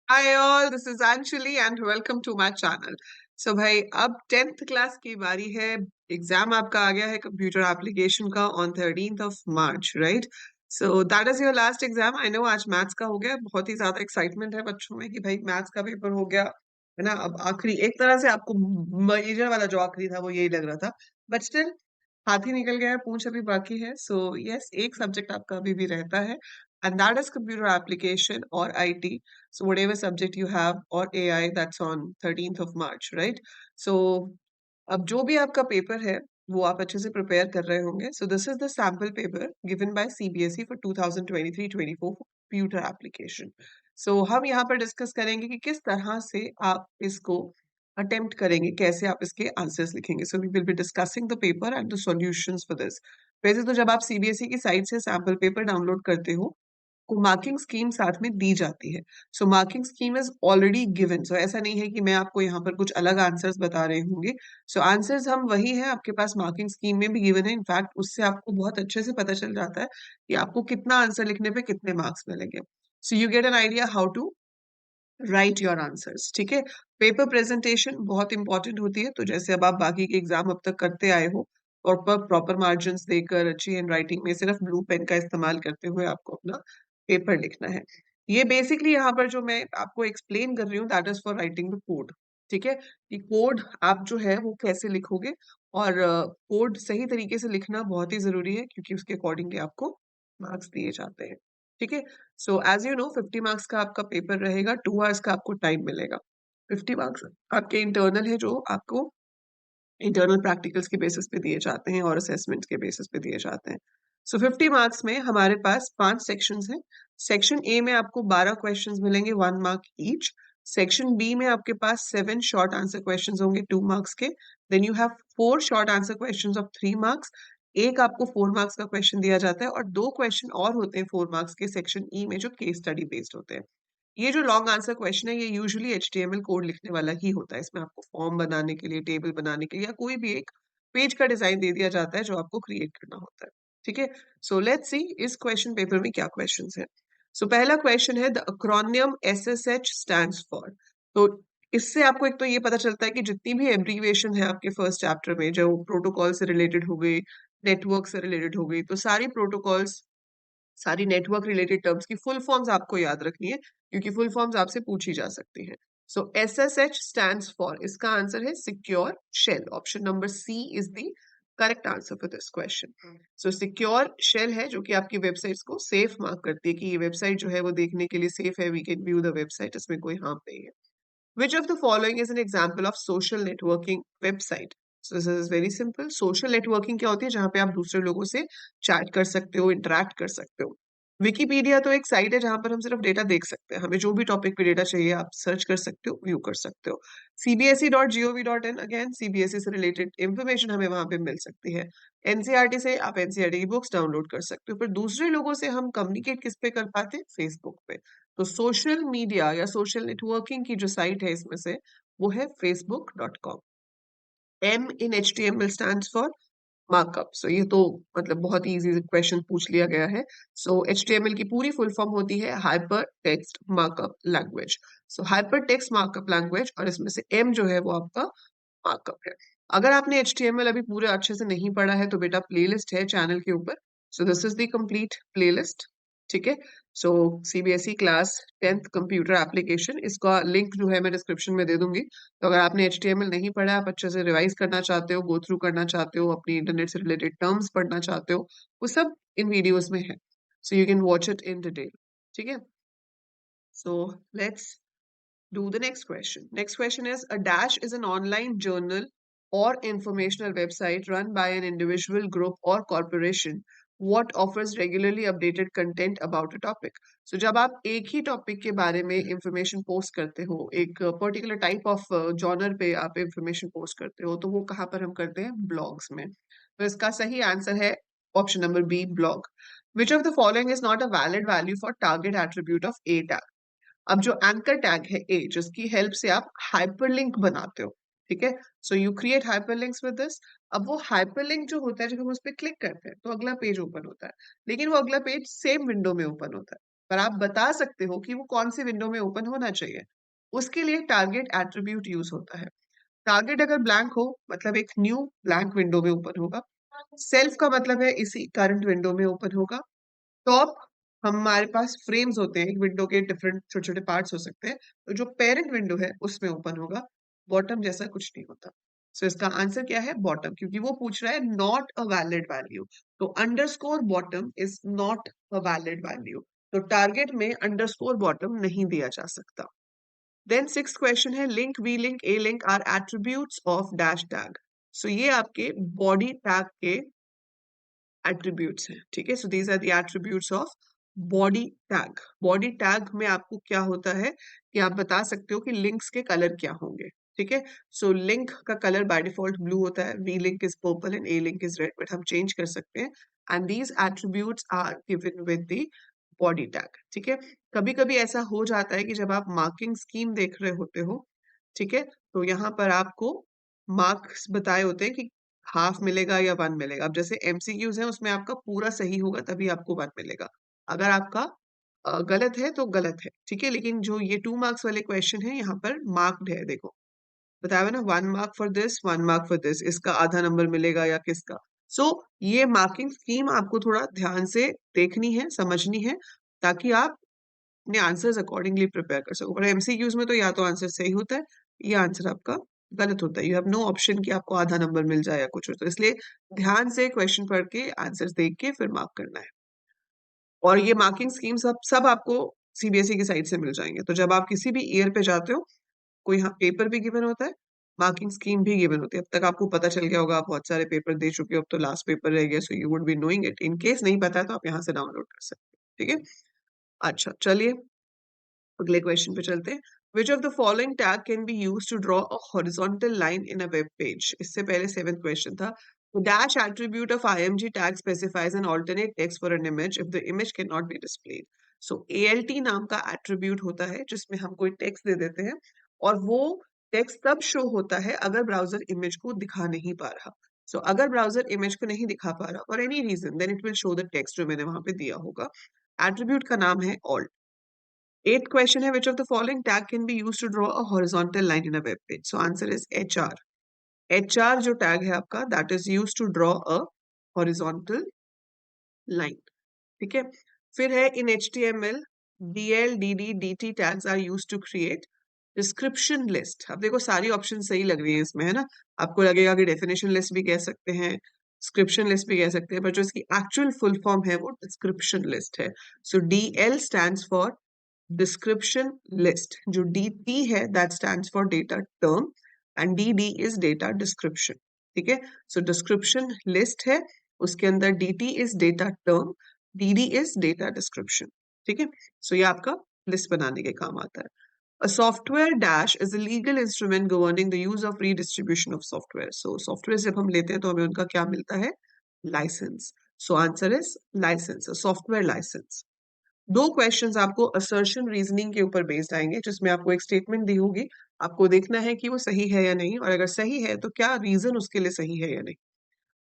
Hi all, this is Anjali and welcome to my channel. So भाई अब 10th class की बारी है. एग्जाम आपका आ गया है कंप्यूटर एप्लीकेशन का on 13th of March, right? So that is your last exam. I know आज मैथ्स का हो गया, बहुत ही ज्यादा एक्साइटमेंट है बच्चों में कि भाई मैथ्स का पेपर हो गया है ना. अब आखिरी एक तरह से आपको मेजर वाला जो आखिरी था वो यही लग रहा था, बट स्टिल हाथ ही निकल गया है, पूंछ अभी बाकी है. सो यस, एक सब्जेक्ट आपका अभी भी रहता है and that is computer application or IT. So whatever subject you have or AI, that's on 13th of March, right? So अब जो भी आपका पेपर है वो आप अच्छे से प्रिपेयर कर रहे होंगे. So this is the sample paper given by CBSE for 2023-24 for computer application. So हम यहाँ पर डिस्कस करेंगे कि किस तरह से आप इसको अटेम्प्ट करेंगे, कैसे आप इसके आंसर्स लिखेंगे. So we will be discussing the paper and the solutions for this. वैसे तो जब आप सीबीएसई की साइट से सैम्पल पेपर डाउनलोड करते हो को मार्किंग स्कीम साथ में दी जाती है. So marking scheme is already given. So ऐसा नहीं है कि मैं आपको यहाँ पर कुछ अलग आंसर्स बता रहे होंगे. सो आंसर्स हम वही है, आपके पास मार्किंग स्कीम में भी गिवन है. इनफैक्ट उससे आपको बहुत अच्छे से पता चल जाता है कि आपको कितना आंसर लिखने पे कितने मार्क्स मिलेंगे. So you get an idea how to write your answers. ठीक है. पेपर प्रेजेंटेशन बहुत इंपॉर्टेंट होती है. तो जैसे अब आप बाकी के एग्जाम अब तक करते आए हो, प्रॉपर मार्जिन देकर अच्छी हैंड राइटिंग में सिर्फ ब्लू पेन का इस्तेमाल करते हुए आपको अपना पेपर लिखना है. ये बेसिकली यहाँ पर जो मैं आपको एक्सप्लेन कर रही हूँ that is for writing the code. ठीक है. कि कोड आप जो है वो कैसे लिखोगे, और कोड सही तरीके से लिखना बहुत ही जरूरी है क्योंकि उसके अकॉर्डिंगली आपको मार्क्स दिए जाते हैं. ठीक है. So as you know 50 marks का आपका पेपर रहेगा, 2 आवर्स का आपको टाइम मिलेगा. 50 मार्क्स आपके इंटरनल है जो आपको इंटरनल प्रैक्टिकल्स के बेसिस पे दिए जाते हैं और असेसमेंट के बेसिस पे दिए जाते हैं. सो 50 मार्क्स में हमारे पास 5 सेक्शंस हैं. सेक्शन ए में आपको 12 क्वेश्चंस मिलेंगे, 1 मार्क ईच. सेक्शन बी में आपके पास 7 शॉर्ट आंसर क्वेश्चंस होंगे 2 मार्क्स के. Then you have 4 short answer questions of 3 marks. एक आपको 4 मार्क्स का क्वेश्चन दिया जाता है और 2 क्वेश्चन और होते हैं 4 मार्क्स के सेक्शन ई में जो केस स्टडी बेस्ड होते हैं. ये जो लॉन्ग आंसर क्वेश्चन है ये यूजुअली एचटीएमएल कोड लिखने वाला ही होता है. इसमें आपको फॉर्म बनाने के लिए, टेबल बनाने के लिए या कोई भी एक पेज का डिजाइन दे दिया जाता है जो आपको क्रिएट करना होता है. ठीक है. सो लेट्स सी इस क्वेश्चन पेपर में क्या क्वेश्चंस है. सो पहला क्वेश्चन है द अक्रोनियम एसएसएच स्टैंड्स फॉर. तो इससे आपको एक तो ये पता चलता है कि जितनी भी एब्रीविएशन है आपके फर्स्ट चैप्टर में, जो प्रोटोकॉल से रिलेटेड हो गई, नेटवर्क से रिलेटेड हो गई, तो सारी प्रोटोकॉल्स, सारी नेटवर्क रिलेटेड टर्म्स की फुल फॉर्म्स आपको याद रखनी है क्योंकि फुल फॉर्म्स आपसे पूछी जा सकती हैं. सो एसएसएच स्टैंड्स फॉर, इसका आंसर है secure shell. Option number C is the correct answer for this question. So secure shell है जो कि आपकी वेबसाइट्स को सेफ मार्क करती है कि ये वेबसाइट जो है वो देखने के लिए सेफ है, we can view the website, इसमें कोई हार्म नहीं है. Which of the following is an example of social networking website? So this is very simple. Social networking क्या होती है? जहाँ पे आप दूसरे लोगों से चैट कर सकते हो, इंटरेक्ट कर सकते हो. विकीपीडिया तो एक साइट है जहां पर हम सिर्फ डेटा देख सकते हैं. हमें जो भी टॉपिक पे डेटा चाहिए आप सर्च कर सकते हो, व्यू कर सकते हो. cbse.gov.in, अगेन सीबीएसई से रिलेटेड इंफॉर्मेशन हमें वहां पे मिल सकती है. एनसीईआरटी से आप एनसीईआरटी की बुक्स डाउनलोड कर सकते हो. पर दूसरे लोगों से हम कम्युनिकेट किस पे कर पाते हैं? फेसबुक पे. तो सोशल मीडिया या सोशल नेटवर्किंग की जो साइट है इसमें से वो है facebook.com. M in HTML stands for markup. So ये तो मतलब बहुत इजी क्वेश्चन पूछ लिया गया है. सो HTML की पूरी फुल फॉर्म होती है हाइपर टेक्स्ट मार्कअप लैंग्वेज. सो हाइपर टेक्स्ट मार्कअप लैंग्वेज, और इसमें से M जो है वो आपका मार्कअप है. अगर आपने HTML अभी पूरे अच्छे से नहीं पढ़ा है तो बेटा प्लेलिस्ट है चैनल के ऊपर. So this is the complete playlist. ठीक है. So CBSE class 10th computer application, इसका लिंक जो है मैं डिस्क्रिप्शन में दे दूंगी. तो अगर आपने HTML नहीं पढ़ा, आप अच्छे से रिवाइज करना चाहते हो, गो थ्रू करना चाहते हो, अपनी इंटरनेट से रिलेटेड टर्म्स पढ़ना चाहते हो, वो सब इन वीडियोस में है. So you can watch it in detail. ठीक है. So let's do the next question. Next question is a dash is an online journal or informational website run by an individual group or corporation what offers regularly updated content about a topic. So जब आप एक ही topic के बारे में information post करते हो, एक particular type of genre पे आप इंफॉर्मेशन पोस्ट करते हो, तो वो कहाँ पर हम करते हैं? ब्लॉग्स में. तो इसका सही आंसर है option number B, blog. Which of the following is not a valid value for target attribute of a tag? अब जो एंकर टैग है ए, जिसकी हेल्प से आप हाइपरलिंक बनाते हो. ठीक है. So you create hyperlinks with this. अब वो हाइपरलिंक जो होता है जब हम उस पर क्लिक करते हैं तो अगला पेज ओपन होता है, लेकिन वो अगला पेज सेम विंडो में ओपन होता है. पर आप बता सकते हो कि वो कौन सी विंडो में ओपन होना चाहिए। उसके लिए टारगेट एट्रीब्यूट यूज होता है। टारगेट अगर ब्लैंक हो मतलब एक न्यू ब्लैंक विंडो में ओपन होगा। सेल्फ का मतलब है इसी करंट विंडो में ओपन होगा। टॉप हमारे पास फ्रेम्स होते हैं, एक विंडो के डिफरेंट छोटे छोटे पार्ट्स हो सकते हैं, तो जो पेरेंट विंडो है उसमें ओपन होगा। बॉटम जैसा कुछ नहीं होता। सो इसका आंसर क्या है? बॉटम, क्योंकि वो पूछ रहा है नॉट अ वैलिड वैल्यू। तो underscore bottom is not a valid value. तो टारगेट में अंडरस्कोर बॉटम नहीं दिया जा सकता। देन सिक्स क्वेश्चन है, link, V link, A link are attributes of dash tag. So ये आपके बॉडी टैग के एट्रीब्यूट्स हैं। ठीक है, so these are the attributes of body tag. Body tag में आपको क्या होता है कि आप बता सकते हो कि लिंक्स के कलर क्या होंगे। ठीक है, सो लिंक का कलर बाय डिफॉल्ट ब्लू होता है, V link is purple and A link is red, but हम चेंज कर सकते हैं। And these attributes are given with the body tag. ठीक है, कभी कभी ऐसा हो जाता है कि जब आप मार्किंग स्कीम देख रहे होते हो, ठीक है, तो यहाँ पर आपको मार्क्स बताए होते हैं कि हाफ मिलेगा या वन मिलेगा। अब जैसे एमसीक्यूज है उसमें आपका पूरा सही होगा तभी आपको वन मिलेगा। अगर आपका गलत है तो गलत है। ठीक है, लेकिन जो ये 2 मार्क्स वाले क्वेश्चन है यहाँ पर मार्क्ड है, देखो बताया हुआ ना, 1 mark for this, 1 mark for this, इसका आधा नंबर मिलेगा या किसका। सो ये मार्किंग स्कीम आपको थोड़ा ध्यान से देखनी है, समझनी है, ताकि आप अपने आंसर्स अकॉर्डिंगली प्रिपेयर कर सको। और एमसीक्यूज में तो या तो आंसर सही होता है या आंसर आपका गलत होता है। यू हैव नो ऑप्शन कि आपको आधा नंबर मिल जाए या कुछ हो, तो इसलिए ध्यान से क्वेश्चन पढ़ के आंसर्स देख के फिर मार्क करना है। और ये मार्किंग स्कीम सब आपको सीबीएसई की साइड से मिल जाएंगे। तो जब आप किसी भी ईयर पे जाते हो, कोई यहाँ पेपर भी गिवन होता है, मार्किंग स्कीम भी गिवन होती है। अब तक आपको पता चल गया होगा, आप बहुत सारे पेपर दे चुके हो, अब तो लास्ट पेपर रह गया, so you would be knowing it. In case नहीं पता है तो आप यहाँ से डाउनलोड कर सकते हो। ठीक है, अच्छा चलिए अगले क्वेश्चन पे चलते हैं। Which of the following tag can be used to draw a horizontal line in a web page? इससे पहले 7th क्वेश्चन था। The dash attribute of IMG tag specifies an alternate text for an image if the image cannot be displayed. So ALT नाम का attribute होता है जिसमें हम कोई text दे देते हैं और वो text तब show होता है अगर browser image को दिखा नहीं पा रहा। So अगर browser image को नहीं दिखा पा रहा for any reason, then it will show the text जो मैंने वहां पे दिया होगा। Attribute का नाम है alt। Eighth question है, which of the following tag can be used to draw a horizontal line in a web page? So answer is HR. HR जो tag है आपका, that is used to draw a horizontal line. ठीक है, फिर है in HTML, DL, DD, DT tags are used to create description list. अब देखो सारी ऑप्शन सही लग रही है इसमें, है ना। आपको लगेगा कि डेफिनेशन लिस्ट भी कह सकते हैं, डिस्क्रिप्शन लिस्ट भी कह सकते हैं, पर जो इसकी एक्चुअल फुल फॉर्म है वो डिस्क्रिप्शन लिस्ट है। सो DL stands for description list। जो DT है that stands for data term and DD is data description। ठीक है, so description list है, उसके अंदर DT is data term, DD is data description। ठीक है, so ये आपका लिस्ट बनाने के काम आता है। A software dash is a legal instrument governing the use of redistribution of software। So software जब हम लेते हैं तो हमें उनका क्या मिलता है? License। So answer is license, a software license। दो क्वेश्चंस आपको असर्शन रीजनिंग के ऊपर बेस्ड आएंगे, जिसमें आपको एक स्टेटमेंट दी होगी, आपको देखना है कि वो सही है या नहीं, और अगर सही है तो क्या रीजन उसके लिए सही है या नहीं।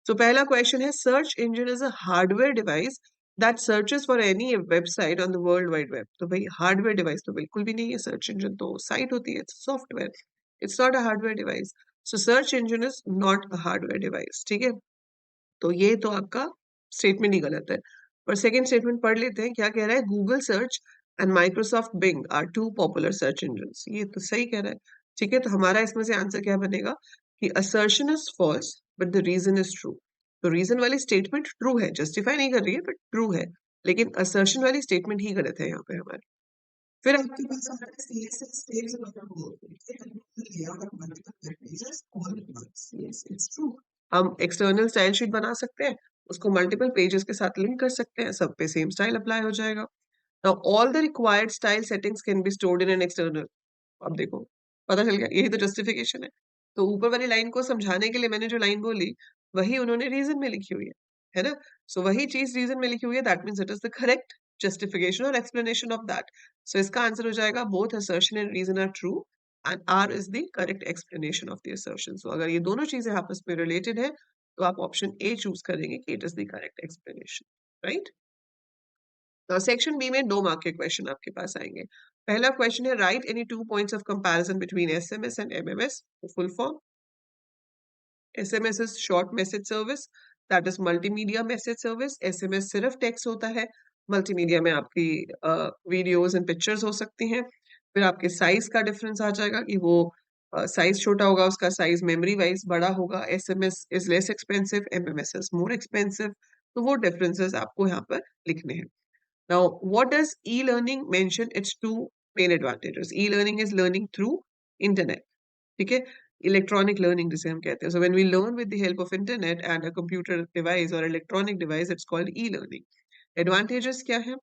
तो पहला क्वेश्चन है, search engine is a hardware device that searches for any website on the world wide web. तो भाई हार्डवेयर डिवाइस तो बिल्कुल भी नहीं है, सर्च इंजन तो साइट होती है, software, it's not a hardware device. So search engine is not a hardware device. ठीक है, तो ये तो आपका स्टेटमेंट ही गलत है। पर सेकंड स्टेटमेंट पढ़ लेते हैं, क्या कह रहा है? Google search and Microsoft Bing are two popular search engines. ये तो सही कह रहा है। ठीक है, तो हमारा इसमें से आंसर क्या बनेगा कि assertion is false but the reason is true. तो रीजन वाली स्टेटमेंट ट्रू है, जस्टिफाई नहीं कर रही है बट ट्रू है, लेकिन असर्शन वाली स्टेटमेंट ही गलत है यहाँ पे हमारी। फिर आपके पास आता है CSS tags of the whole, layout of multiple web pages all at once। Yes, it's true। हम एक्सटर्नल स्टाइल शीट बना सकते हैं, उसको मल्टीपल पेजेस के साथ लिंक कर सकते हैं, सब पे सेम स्टाइल अप्लाई हो जाएगा। Now all the required style settings can be stored in an external. अब देखो पता चल गया, यही तो जस्टिफिकेशन है। तो ऊपर वाली लाइन को समझाने के लिए मैंने जो लाइन बोली वही उन्होंने रीजन में लिखी हुई है ना। सो वही चीज रीजन में लिखी हुई है, that means it is the correct justification और explanation of that। So इसका आंसर हो जाएगा both assertion and reason are true and R is the correct explanation of the assertion। So अगर ये दोनों चीजें आपस में related है तो आप ऑप्शन A चूज करेंगे कि it is the correct explanation, right? Section B में 2 मार्क के क्वेश्चन आपके पास आएंगे। पहला क्वेश्चन है right any 2 points of comparison between SMS and MMS. Full form: SMS is short message service, that is multimedia message service. SMS सिर्फ text होता है, multimedia में आपकी वीडियोस एंड पिक्चर्स हो सकती हैं। फिर आपके साइज का डिफरेंस आ जाएगा कि वो साइज छोटा होगा, उसका साइज मेमोरी वाइज बड़ा होगा। SMS is less expensive, MMS is more expensive. तो वो डिफरेंसेस आपको यहाँ पर लिखने हैं। Now, what does e-learning mention? Its two main advantages. E-learning is learning through internet. ठीक है, इलेक्ट्रॉनिक लर्निंग जिसे हम कहते हैं। So when we learn with the help of internet and a computer device और electronic device, it's called e learning. Advantages क्या है?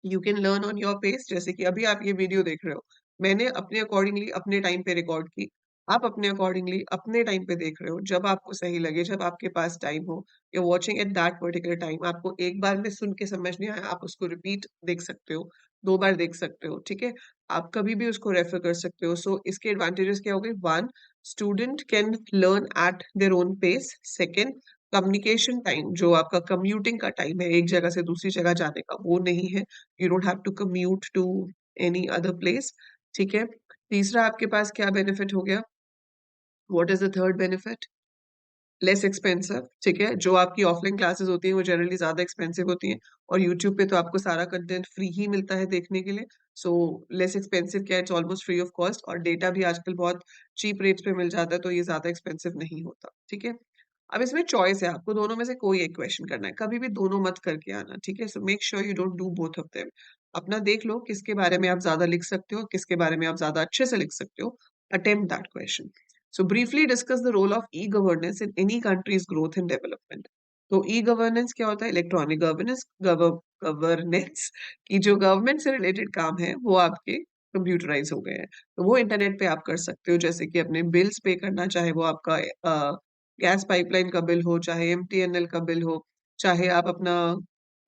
You can learn on your pace. जैसे कि अभी आप ये वीडियो देख रहे हो, मैंने अपने अकॉर्डिंगली अपने टाइम पे रिकॉर्ड की, आप अपने अकॉर्डिंगली अपने टाइम पे देख रहे हो, जब आपको सही लगे, जब आपके पास टाइम हो। You watching at that particular time. आपको एक बार में सुन के समझ नहीं आया, आप उसको रिपीट देख सकते हो, 2 बार देख सकते हो, ठीक है। आप कभी भी उसको रेफर कर सकते हो। सो इसके एडवांटेजेस क्या हो गए? 1, student can learn at their own pace. Second, communication time, जो आपका कम्यूटिंग का टाइम है एक जगह से दूसरी जगह जाने का, वो नहीं है। You don't have to commute to any other place, ठीक है। तीसरा आपके पास क्या बेनिफिट हो गया? What is the third benefit? Less expensive, ठीक है। जो आपकी ऑफलाइन क्लासेस होती हैं वो जनरली ज्यादा एक्सपेंसिव होती हैं, और यूट्यूब पे तो आपको सारा कंटेंट फ्री ही मिलता है देखने के लिए। सो लेस एक्सपेंसिव क्या, it's almost free of cost, और डेटा भी आजकल बहुत चीप रेट्स पे मिल जाता है, तो ये ज्यादा एक्सपेंसिव नहीं होता, ठीक है। अब इसमें चॉइस है, आपको दोनों में से कोई एक क्वेश्चन करना है, कभी भी दोनों मत करके आना, ठीक है। So make sure you don't do both of them. अपना देख लो किसके बारे में आप ज्यादा लिख सकते हो, किसके बारे में आप ज्यादा अच्छे से लिख सकते हो। Attempt that question. So briefly discuss the role of e-governance in any country's growth and development. तो e-governance क्या होता है? Electronic governance. गवर्नेंस की जो गवर्नमेंट से रिलेटेड काम है वो आपके कंप्यूटराइज हो गए हैं, तो वो इंटरनेट पे आप कर सकते हो। जैसे कि अपने बिल्स पे करना, चाहे वो आपका गैस पाइपलाइन का बिल हो, चाहे MTNL का बिल हो, चाहे आप अपना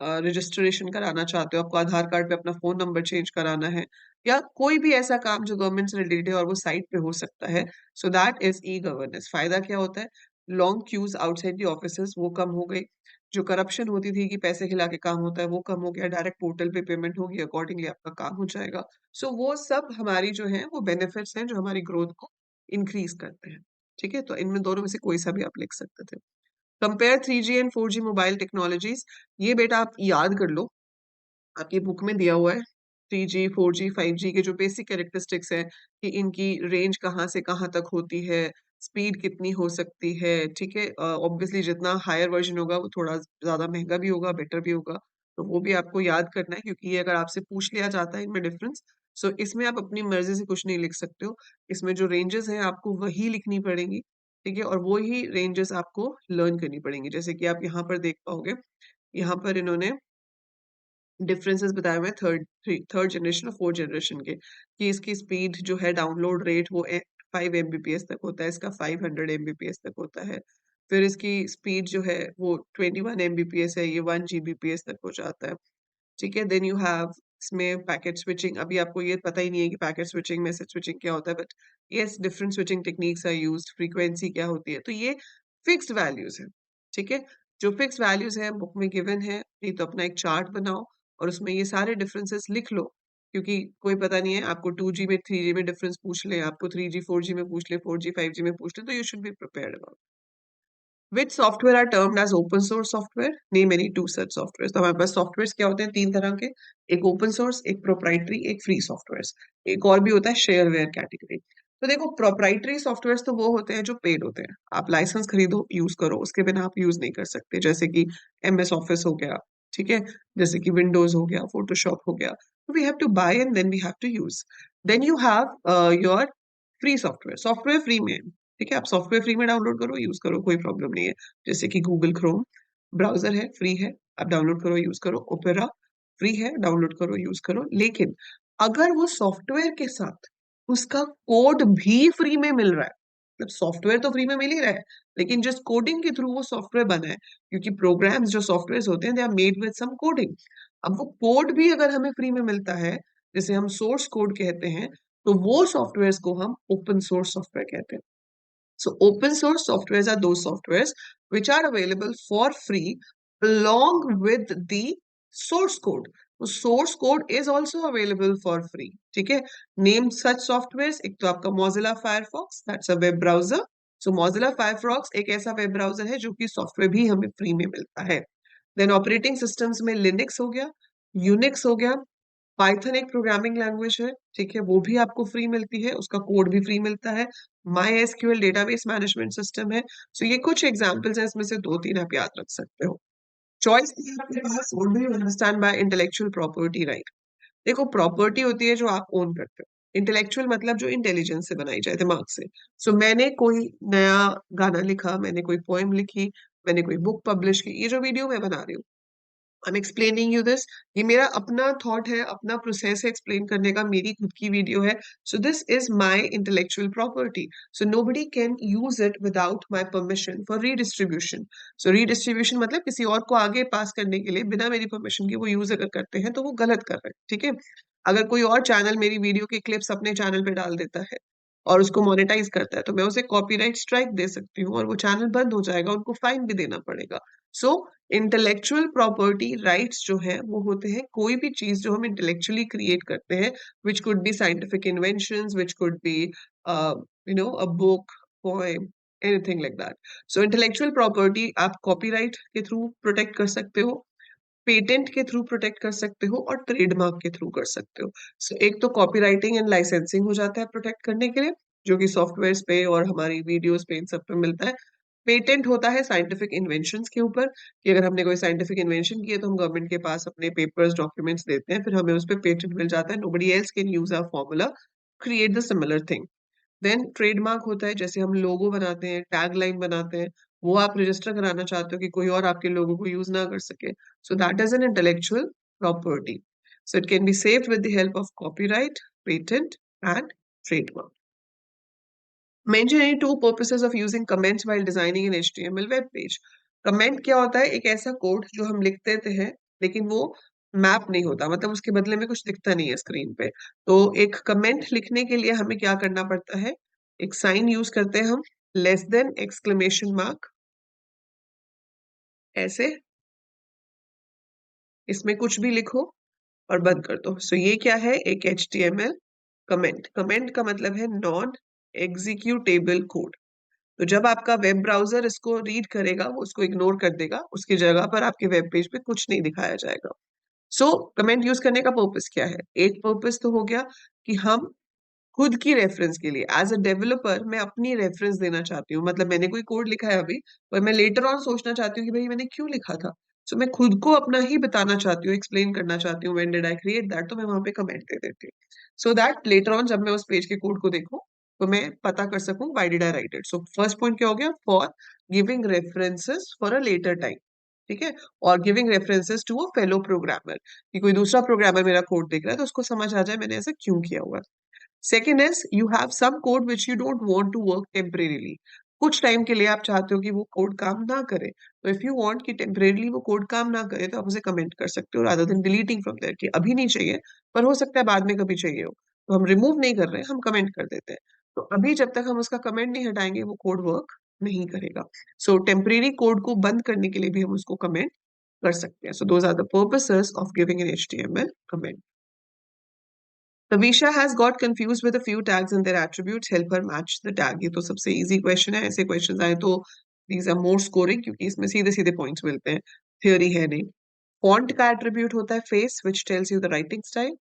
रजिस्ट्रेशन कराना चाहते हो, आपको आधार कार्ड पे अपना फोन नंबर चेंज कराना है, या कोई भी ऐसा काम जो गवर्नमेंट से रिलेटेड है और वो साइट पे हो सकता है। So that is e governance. फायदा क्या होता है? Long queues outside the offices वो कम हो गई। जो करप्शन होती थी कि पैसे खिला के काम होता है, वो कम हो गया। डायरेक्ट पोर्टल पे पेमेंट होगी, अकॉर्डिंगली आपका काम हो जाएगा। सो वो सब हमारी जो है वो बेनिफिट्स हैं जो हमारी ग्रोथ को इंक्रीज करते हैं, ठीक है। तो इनमें दोनों में से कोई सा भी आप लिख सकते थे। Compare 3G and 4G mobile technologies. ये बेटा आप याद कर लो, आपकी बुक में दिया हुआ है। 3G 4G 5G के जो बेसिक कैरेक्टरिस्टिक्स है कि इनकी रेंज कहाँ से कहाँ तक होती है, स्पीड कितनी हो सकती है, ठीक है। ऑब्वियसली जितना हायर वर्जन होगा वो थोड़ा ज्यादा महंगा भी होगा, बेटर भी होगा। तो वो भी आपको याद करना है, क्योंकि ये अगर आपसे पूछ लिया जाता है इनमें डिफरेंस, सो इसमें आप अपनी मर्जी से कुछ नहीं लिख सकते हो। इसमें जो रेंजेस हैं आपको वही लिखनी पड़ेंगी, ठीक है, और वो ही रेंजेस आपको लर्न करनी पड़ेंगी। जैसे कि आप यहाँ पर देख पाओगे, यहाँ पर इन्होंने डिफरेंसेस बताए हुए हैं थर्ड जनरेशन और फोर्थ जनरेशन के, कि इसकी स्पीड जो है, डाउनलोड रेट, वो 5 MBPS तक होता है, इसका 500 MBPS तक होता है। फिर इसकी स्पीड जो है वो 21 MBPS है, ये 1 GBPS तक हो जाता है, ठीक है। देन यू हैव इसमें पैकेट स्विचिंग। अभी आपको ये पता ही नहीं है कि पैकेट स्विचिंग, मैसेज स्विचिंग क्या होता है, but yes, different switching techniques are used. Frequency क्या होती है, तो ये फिक्स्ड वैल्यूज है, ठीक है। जो फिक्स वैल्यूज है बुक में गिवन है, नहीं तो अपना एक चार्ट बनाओ और उसमें ये सारे डिफरेंसेस लिख लो, क्योंकि कोई पता नहीं है, आपको 2G में 3G में डिफरेंस पूछ ले, आपको 3G 4G में पूछ ले, 4G 5G में पूछ ले, तो you should be prepared about. Which software are termed as open source software? Name any two such softwares. तो हमारे पास सॉफ्टवेयर क्या होते हैं? 3 तरह के, एक ओपन सोर्स, एक प्रोप्राइटरी, एक फ्री सॉफ्टवेयर। एक और भी होता है शेयरवेयर कैटेगरी। तो देखो, प्रोप्राइटरी सॉफ्टवेयर तो वो होते हैं जो पेड होते हैं, आप लाइसेंस खरीदो यूज करो, उसके बिना आप यूज नहीं कर सकते। जैसे कि MS ऑफिस हो गया, ठीक है, जैसे कि विंडोज हो गया, फोटोशॉप हो गया, we have to buy and then we have to use. Then you have your free software. Software free में, ठीक है, आप सॉफ्टवेयर फ्री में डाउनलोड करो, यूज करो, कोई प्रॉब्लम नहीं है। जैसे कि गूगल क्रोम ब्राउजर है, फ्री है, आप डाउनलोड करो, यूज करो। ओपेरा फ्री है, डाउनलोड करो, यूज करो। लेकिन अगर वो सॉफ्टवेयर के साथ उसका कोड भी फ्री में मिल रहा है, मतलब सॉफ्टवेयर तो फ्री में मिल ही रहा है, लेकिन जिस कोडिंग के थ्रू वो सॉफ्टवेयर बना है, क्योंकि प्रोग्राम्स जो सॉफ्टवेयर होते हैं they are made with some coding. अब वो कोड भी अगर हमें फ्री में मिलता है, जिसे हम सोर्स कोड कहते हैं, तो वो सॉफ्टवेयर को हम ओपन सोर्स सॉफ्टवेयर कहते हैं। So open source softwares are those softwares which are available for free along with the source code. Source code is also available for free, ठीक है। नेम सच सॉफ्टवेयर, एक तो आपका Mozilla Firefox, that's a web browser. So Mozilla Firefox एक ऐसा web browser है जो कि सॉफ्टवेयर भी हमें फ्री में मिलता है। देन ऑपरेटिंग सिस्टम्स में लिनक्स हो गया, यूनिक्स हो गया, पाइथन एक प्रोग्रामिंग लैंग्वेज है, ठीक है, वो भी आपको फ्री मिलती है, उसका कोड भी फ्री मिलता है। My SQL database management system है। सो ये कुछ एग्जांपल्स हैं, इसमें से दो तीन आप याद रख सकते हो। चॉइस आपके पास, what do you understand by intellectual property right? देखो, प्रॉपर्टी होती है जो आप ओन करते हो, इंटेलेक्चुअल मतलब जो इंटेलिजेंस से बनाई जाए, दिमाग से। सो मैंने कोई नया गाना लिखा, मैंने कोई पोएम लिखी, मैंने कोई बुक पब्लिश की, ये जो वीडियो मैं बना रही हूँ, I am explaining you this, ये मेरा अपना थॉट है, अपना प्रोसेस है एक्सप्लेन करने का, मेरी खुद की वीडियो है। So this is my intellectual property. So nobody can use it without my permission for redistribution. So redistribution मतलब किसी और को आगे पास करने के लिए बिना मेरी परमिशन के वो यूज अगर करते हैं तो वो गलत कर रहे हैं, ठीक है। अगर कोई और चैनल मेरी वीडियो के क्लिप्स अपने चैनल पे डाल देता है और उसको मोनेटाइज करता है, तो मैं उसे कॉपीराइट स्ट्राइक दे सकती हूँ और वो चैनल बंद हो जाएगा, उनको फाइन भी देना पड़ेगा। सो इंटेलेक्चुअल प्रॉपर्टी राइट्स जो है वो होते हैं कोई भी चीज जो हम इंटेलेक्चुअली क्रिएट करते हैं, which could be scientific inventions, which could be a book, poem, anything like that. So intellectual property आप कॉपीराइट के थ्रू प्रोटेक्ट कर सकते हो, पेटेंट के थ्रू प्रोटेक्ट कर सकते हो और ट्रेडमार्क के थ्रू कर सकते हो। सो एक तो कॉपीराइटिंग एंड लाइसेंसिंग हो जाता है प्रोटेक्ट करने के लिए, जो कि सॉफ्टवेयर पे और हमारी वीडियोस पे इन सब पे मिलता है। पेटेंट होता है साइंटिफिक इन्वेंशंस के ऊपर, कि अगर हमने कोई साइंटिफिक इन्वेंशन की है तो हम गवर्नमेंट के पास अपने पेपर्स डॉक्यूमेंट्स देते हैं, फिर हमें उस पर पेटेंट मिल जाता है, nobody else can use our formula, create the similar thing. Then trademark होता है, जैसे हम लोगो बनाते हैं, टैग लाइन बनाते हैं, वो आप रजिस्टर कराना चाहते हो कि कोई और आपके लोगो को यूज ना कर सके। सो that is an intellectual property. So it can be saved with the help of copyright, patent and trademark. Mention any two purposes of using comments while designing an HTML web page. Comment क्या होता है? एक ऐसा code जो हम लिख देते हैं लेकिन वो मैप नहीं होता, मतलब उसके बदले में कुछ दिखता नहीं है स्क्रीन पे। तो एक कमेंट लिखने के लिए हमें क्या करना पड़ता है? एक साइन यूज करते हैं हम, लेस देन, एक्सक्लेमेशन मार्क, ऐसे, इसमें कुछ भी लिखो और बंद कर दो। सो ये क्या है? एक HTML कमेंट। कमेंट का मतलब है नॉन एग्जीक्यूटेबल कोड। तो जब आपका वेब ब्राउजर इसको रीड करेगा, वो उसको इग्नोर कर देगा, उसकी जगह पर आपके वेब पेज पे कुछ नहीं दिखाया जाएगा। सो कमेंट यूज करने का पर्पस क्या है? एक पर्पस तो हो गया कि हम खुद की रेफरेंस के लिए, एज अ डेवलपर मैं अपनी रेफरेंस देना चाहती हूँ, मतलब मैंने कोई कोड लिखा है अभी, पर मैं लेटर ऑन सोचना चाहती हूँ कि भाई मैंने क्यों लिखा था। सो मैं खुद को अपना ही बताना चाहती हूँ, एक्सप्लेन करना चाहती हूँ, when did I create that, तो मैं वहां पे कमेंट दे देती हूँ, सो दैट लेटर ऑन जब मैं उस पेज के कोड को देखूं तो मैं पता कर सकूं why did I write it. So first point क्या हो गया? For giving references for a later time, ठीक है, और giving references to a fellow programmer, कि कोई दूसरा प्रोग्रामर मेरा कोड देख रहा है तो उसको समझ आ जाए मैंने ऐसा क्यों किया हुआ है। Second is you have some code which you don't want to work temporarily. कुछ टाइम के लिए आप चाहते हो कि वो कोड काम ना करे, तो इफ यू वांट कि टेम्परेरीली वो कोड काम ना करे तो आप उसे कमेंट कर सकते हो, rather than deleting from there, कि अभी नहीं चाहिए पर हो सकता है बाद में कभी चाहिए हो, तो हम रिमूव नहीं कर रहे हैं, हम कमेंट कर देते हैं। तो अभी जब तक हम उसका कमेंट नहीं हटाएंगे वो कोड वर्क नहीं करेगा। सो टेम्परेरी कोड को बंद करने के लिए भी हम उसको कमेंट कर सकते हैं। So those are the purposes of giving an HTML comment. Tavisha has got confused with a few tags and their attributes. Help her match the tag. ये तो सबसे easy question है, ऐसे questions आए तो these are more scoring क्योंकि इसमें सीधे सीधे points मिलते हैं, theory है नहीं। Font का attribute होता है face, which tells you the writing style.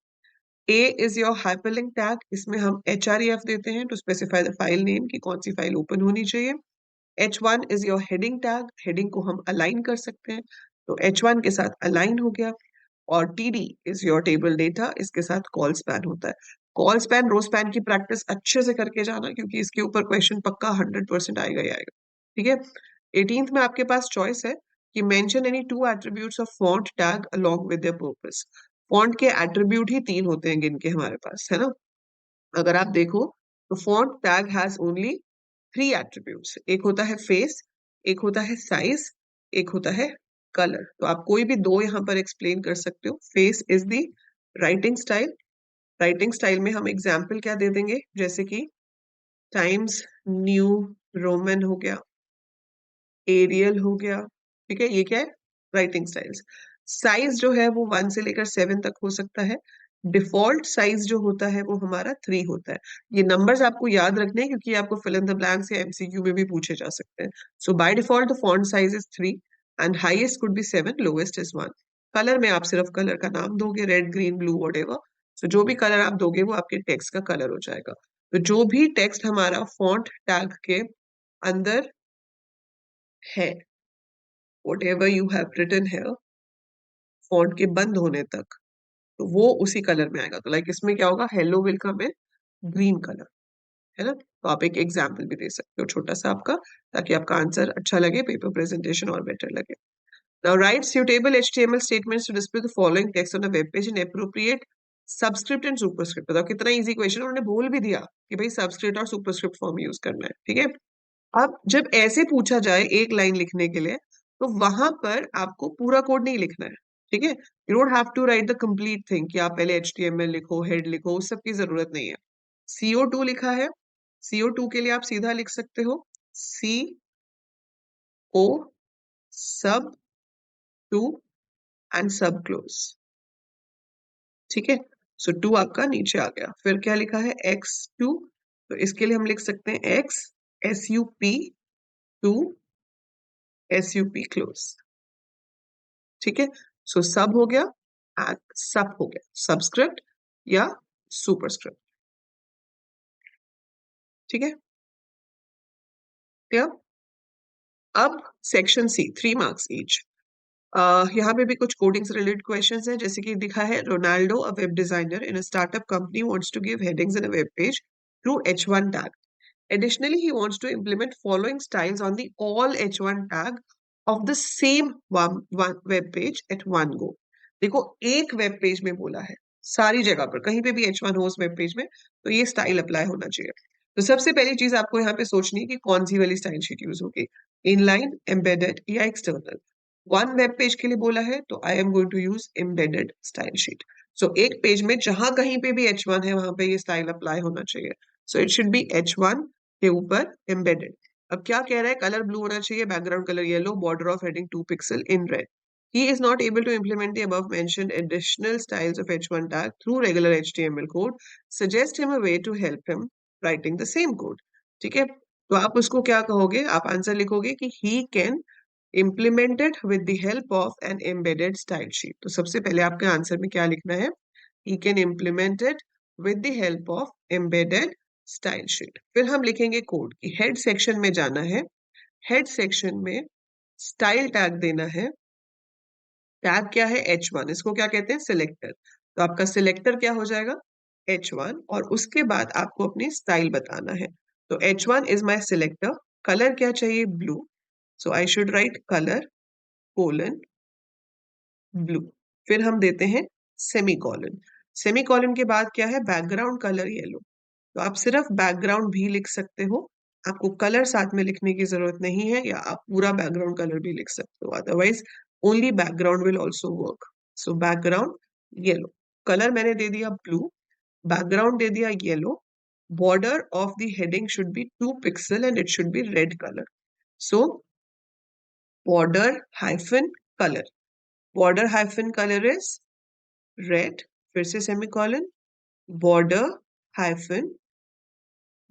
A is your hyperlink tag, इसमें हम href देते हैं to specify the file name कि कौन सी फाइल open होनी चाहिए। H1 is your heading tag, heading को हम align कर सकते हैं, तो H1 के साथ align हो गया। और TD is your table data, इसके साथ कॉल स्पैन होता है। कॉल स्पैन रो स्पैन की प्रैक्टिस अच्छे से करके जाना क्योंकि इसके ऊपर क्वेश्चन पक्का 100% आएगा ही आएगा, ठीक है। 18th में आपके पास चॉइस है कि mention any to attributes of font tag along with their purpose. Font के एट्रीब्यूट ही तीन होते हैं गिन के हमारे पास, है ना। अगर आप देखो तो font tag has only three attributes, एक होता है फेस, एक होता है साइज, एक होता है कलर। तो आप कोई भी दो यहाँ पर एक्सप्लेन कर सकते हो। Face is the writing style, writing style में हम एग्जाम्पल क्या दे देंगे, जैसे कि टाइम्स न्यू रोमन हो गया, एरियल हो गया, ठीक है, ये क्या है? Writing styles. साइज जो है वो 1 से लेकर 7 तक हो सकता है। डिफॉल्ट साइज जो होता है वो हमारा 3 होता है। ये नंबर्स आपको याद रखने हैं क्योंकि आपको फिल इन द ब्लैंक्स या एमसीक्यू में भी पूछे जा सकते हैं। So by default the font size is 3 and highest could be 7, lowest is 1। Colour में आप सिर्फ कलर का नाम दोगे, red, green, blue, whatever. So जो भी कलर आप दोगे वो आपके टेक्स्ट का कलर हो जाएगा। तो जो भी टेक्स्ट हमारा फॉन्ट टैग के अंदर है, whatever you have written here, font के बंद होने तक, तो वो उसी कलर में आएगा। तो लाइक इसमें क्या होगा, hello will come in green colour, है ना। तो आप एक एग्जाम्पल भी दे सकते हो छोटा सा आपका, ताकि आपका आंसर अच्छा लगे, पेपर प्रेजेंटेशन और बेटर लगे। Now write suitable HTML statements to display the following text on a web page in appropriate subscript and superscript। बताओ कितना इजी क्वेश्चन, उन्होंने बोल भी दिया कि भाई सबस्क्रिप्ट और सुपरस्क्रिप्ट फॉर्म यूज करना है, ठीक है। अब जब ऐसे पूछा जाए एक लाइन लिखने के लिए, तो वहां पर आपको पूरा कोड नहीं लिखना है, ठीक है। You don't have to write the complete thing कि आप पहले HTML लिखो, हेड लिखो, उस सब की जरूरत नहीं है। CO2 लिखा है, CO2 के लिए आप सीधा लिख सकते हो CO सब टू एंड सब क्लोज, ठीक है। सो टू आपका नीचे आ गया। फिर क्या लिखा है, X2, तो इसके लिए हम लिख सकते हैं X SUP to SUP close, ठीक है। सो सब हो गया एंड सब हो गया, सबस्क्रिप्ट या सुपरस्क्रिप्ट, ठीक है। क्लियर। अब सेक्शन सी, 3 मार्क्स ईच। यहाँ पे भी कुछ कोडिंग से रिलेटेड क्वेश्चंस हैं, जैसे कि दिखा है, Ronaldo a web designer in a startup company wants to give headings in a web page through H1 tag. Additionally, he wants to implement following styles on the all H1 tag of the same one web page at one go. देखो एक web page में बोला है, सारी जगह पर कहीं पे भी H1 हो उस वेब पेज में, तो ये स्टाइल अप्लाई होना चाहिए। तो सबसे पहली चीज आपको यहाँ पे सोचनी है कि कौन सी वाली स्टाइल शीट यूज होगी, इनलाइन, एम्बेडेड या एक्सटर्नल। वन वेब पेज के लिए बोला है तो I am going to use embedded style sheet. So एक पेज में जहां कहीं पे भी H1 है वहां पे ये स्टाइल अप्लाई होना चाहिए। So it should be H1 के ऊपर एम्बेडेड। अब क्या कह रहा है, कलर ब्लू होना चाहिए, background colour yellow, border of heading 2 pixel in red. He is not able to implement the above mentioned additional styles of H1 tag through regular HTML code. Suggest him a way to help him writing the same code. ठीक है, तो आप उसको क्या कहोगे, आप answer लिखोगे कि he can implement it with the help of an embedded style sheet। तो सबसे पहले आपके आंसर में क्या लिखना है, he can implement it with the help of embedded style sheet. फिर हम लिखेंगे कोड की हेड सेक्शन में जाना है, हेड सेक्शन में स्टाइल टैग देना है। टैग क्या है, H1, इसको क्या कहते हैं, सिलेक्टर। तो आपका सिलेक्टर क्या हो जाएगा, H1, और उसके बाद आपको अपनी स्टाइल बताना है। तो H1 is my selector, colour क्या चाहिए, blue. So I should write colour colon blue. फिर हम देते हैं सेमी कॉलन, सेमी कॉलन के बाद क्या है, बैकग्राउंड कलर येलो। तो आप सिर्फ बैकग्राउंड भी लिख सकते हो, आपको कलर साथ में लिखने की जरूरत नहीं है, या आप पूरा बैकग्राउंड कलर भी लिख सकते हो, otherwise only background will also work. So background yellow, colour मैंने दे दिया ब्लू, बैकग्राउंड दे दिया yellow, border of the heading should be 2 pixel and it should be red colour. So border hyphen colour, border hyphen colour is red, फिर से semicolon, border hyphen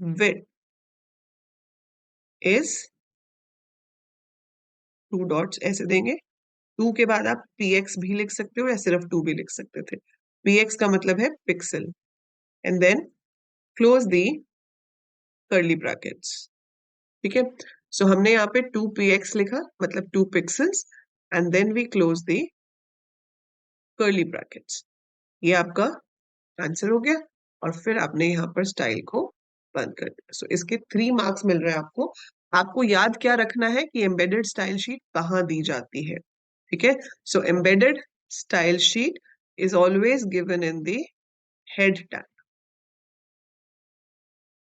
width is 2 dots, ऐसे देंगे। 2 के बाद आप px भी लिख सकते हो या सिर्फ 2 भी लिख सकते थे। px का मतलब है pixel, and then close the curly brackets, ठीक है। सो हमने यहाँ पे 2px लिखा, मतलब 2 pixels, and then we close the curly brackets. ये आपका आंसर हो गया, और फिर आपने यहाँ पर स्टाइल को बंद कर दिया। सो इसके 3 मार्क्स मिल रहे हैं आपको। आपको याद क्या रखना है कि एम्बेडेड स्टाइल शीट कहाँ दी जाती है, ठीक है। So embedded style sheet is always given in the head tag.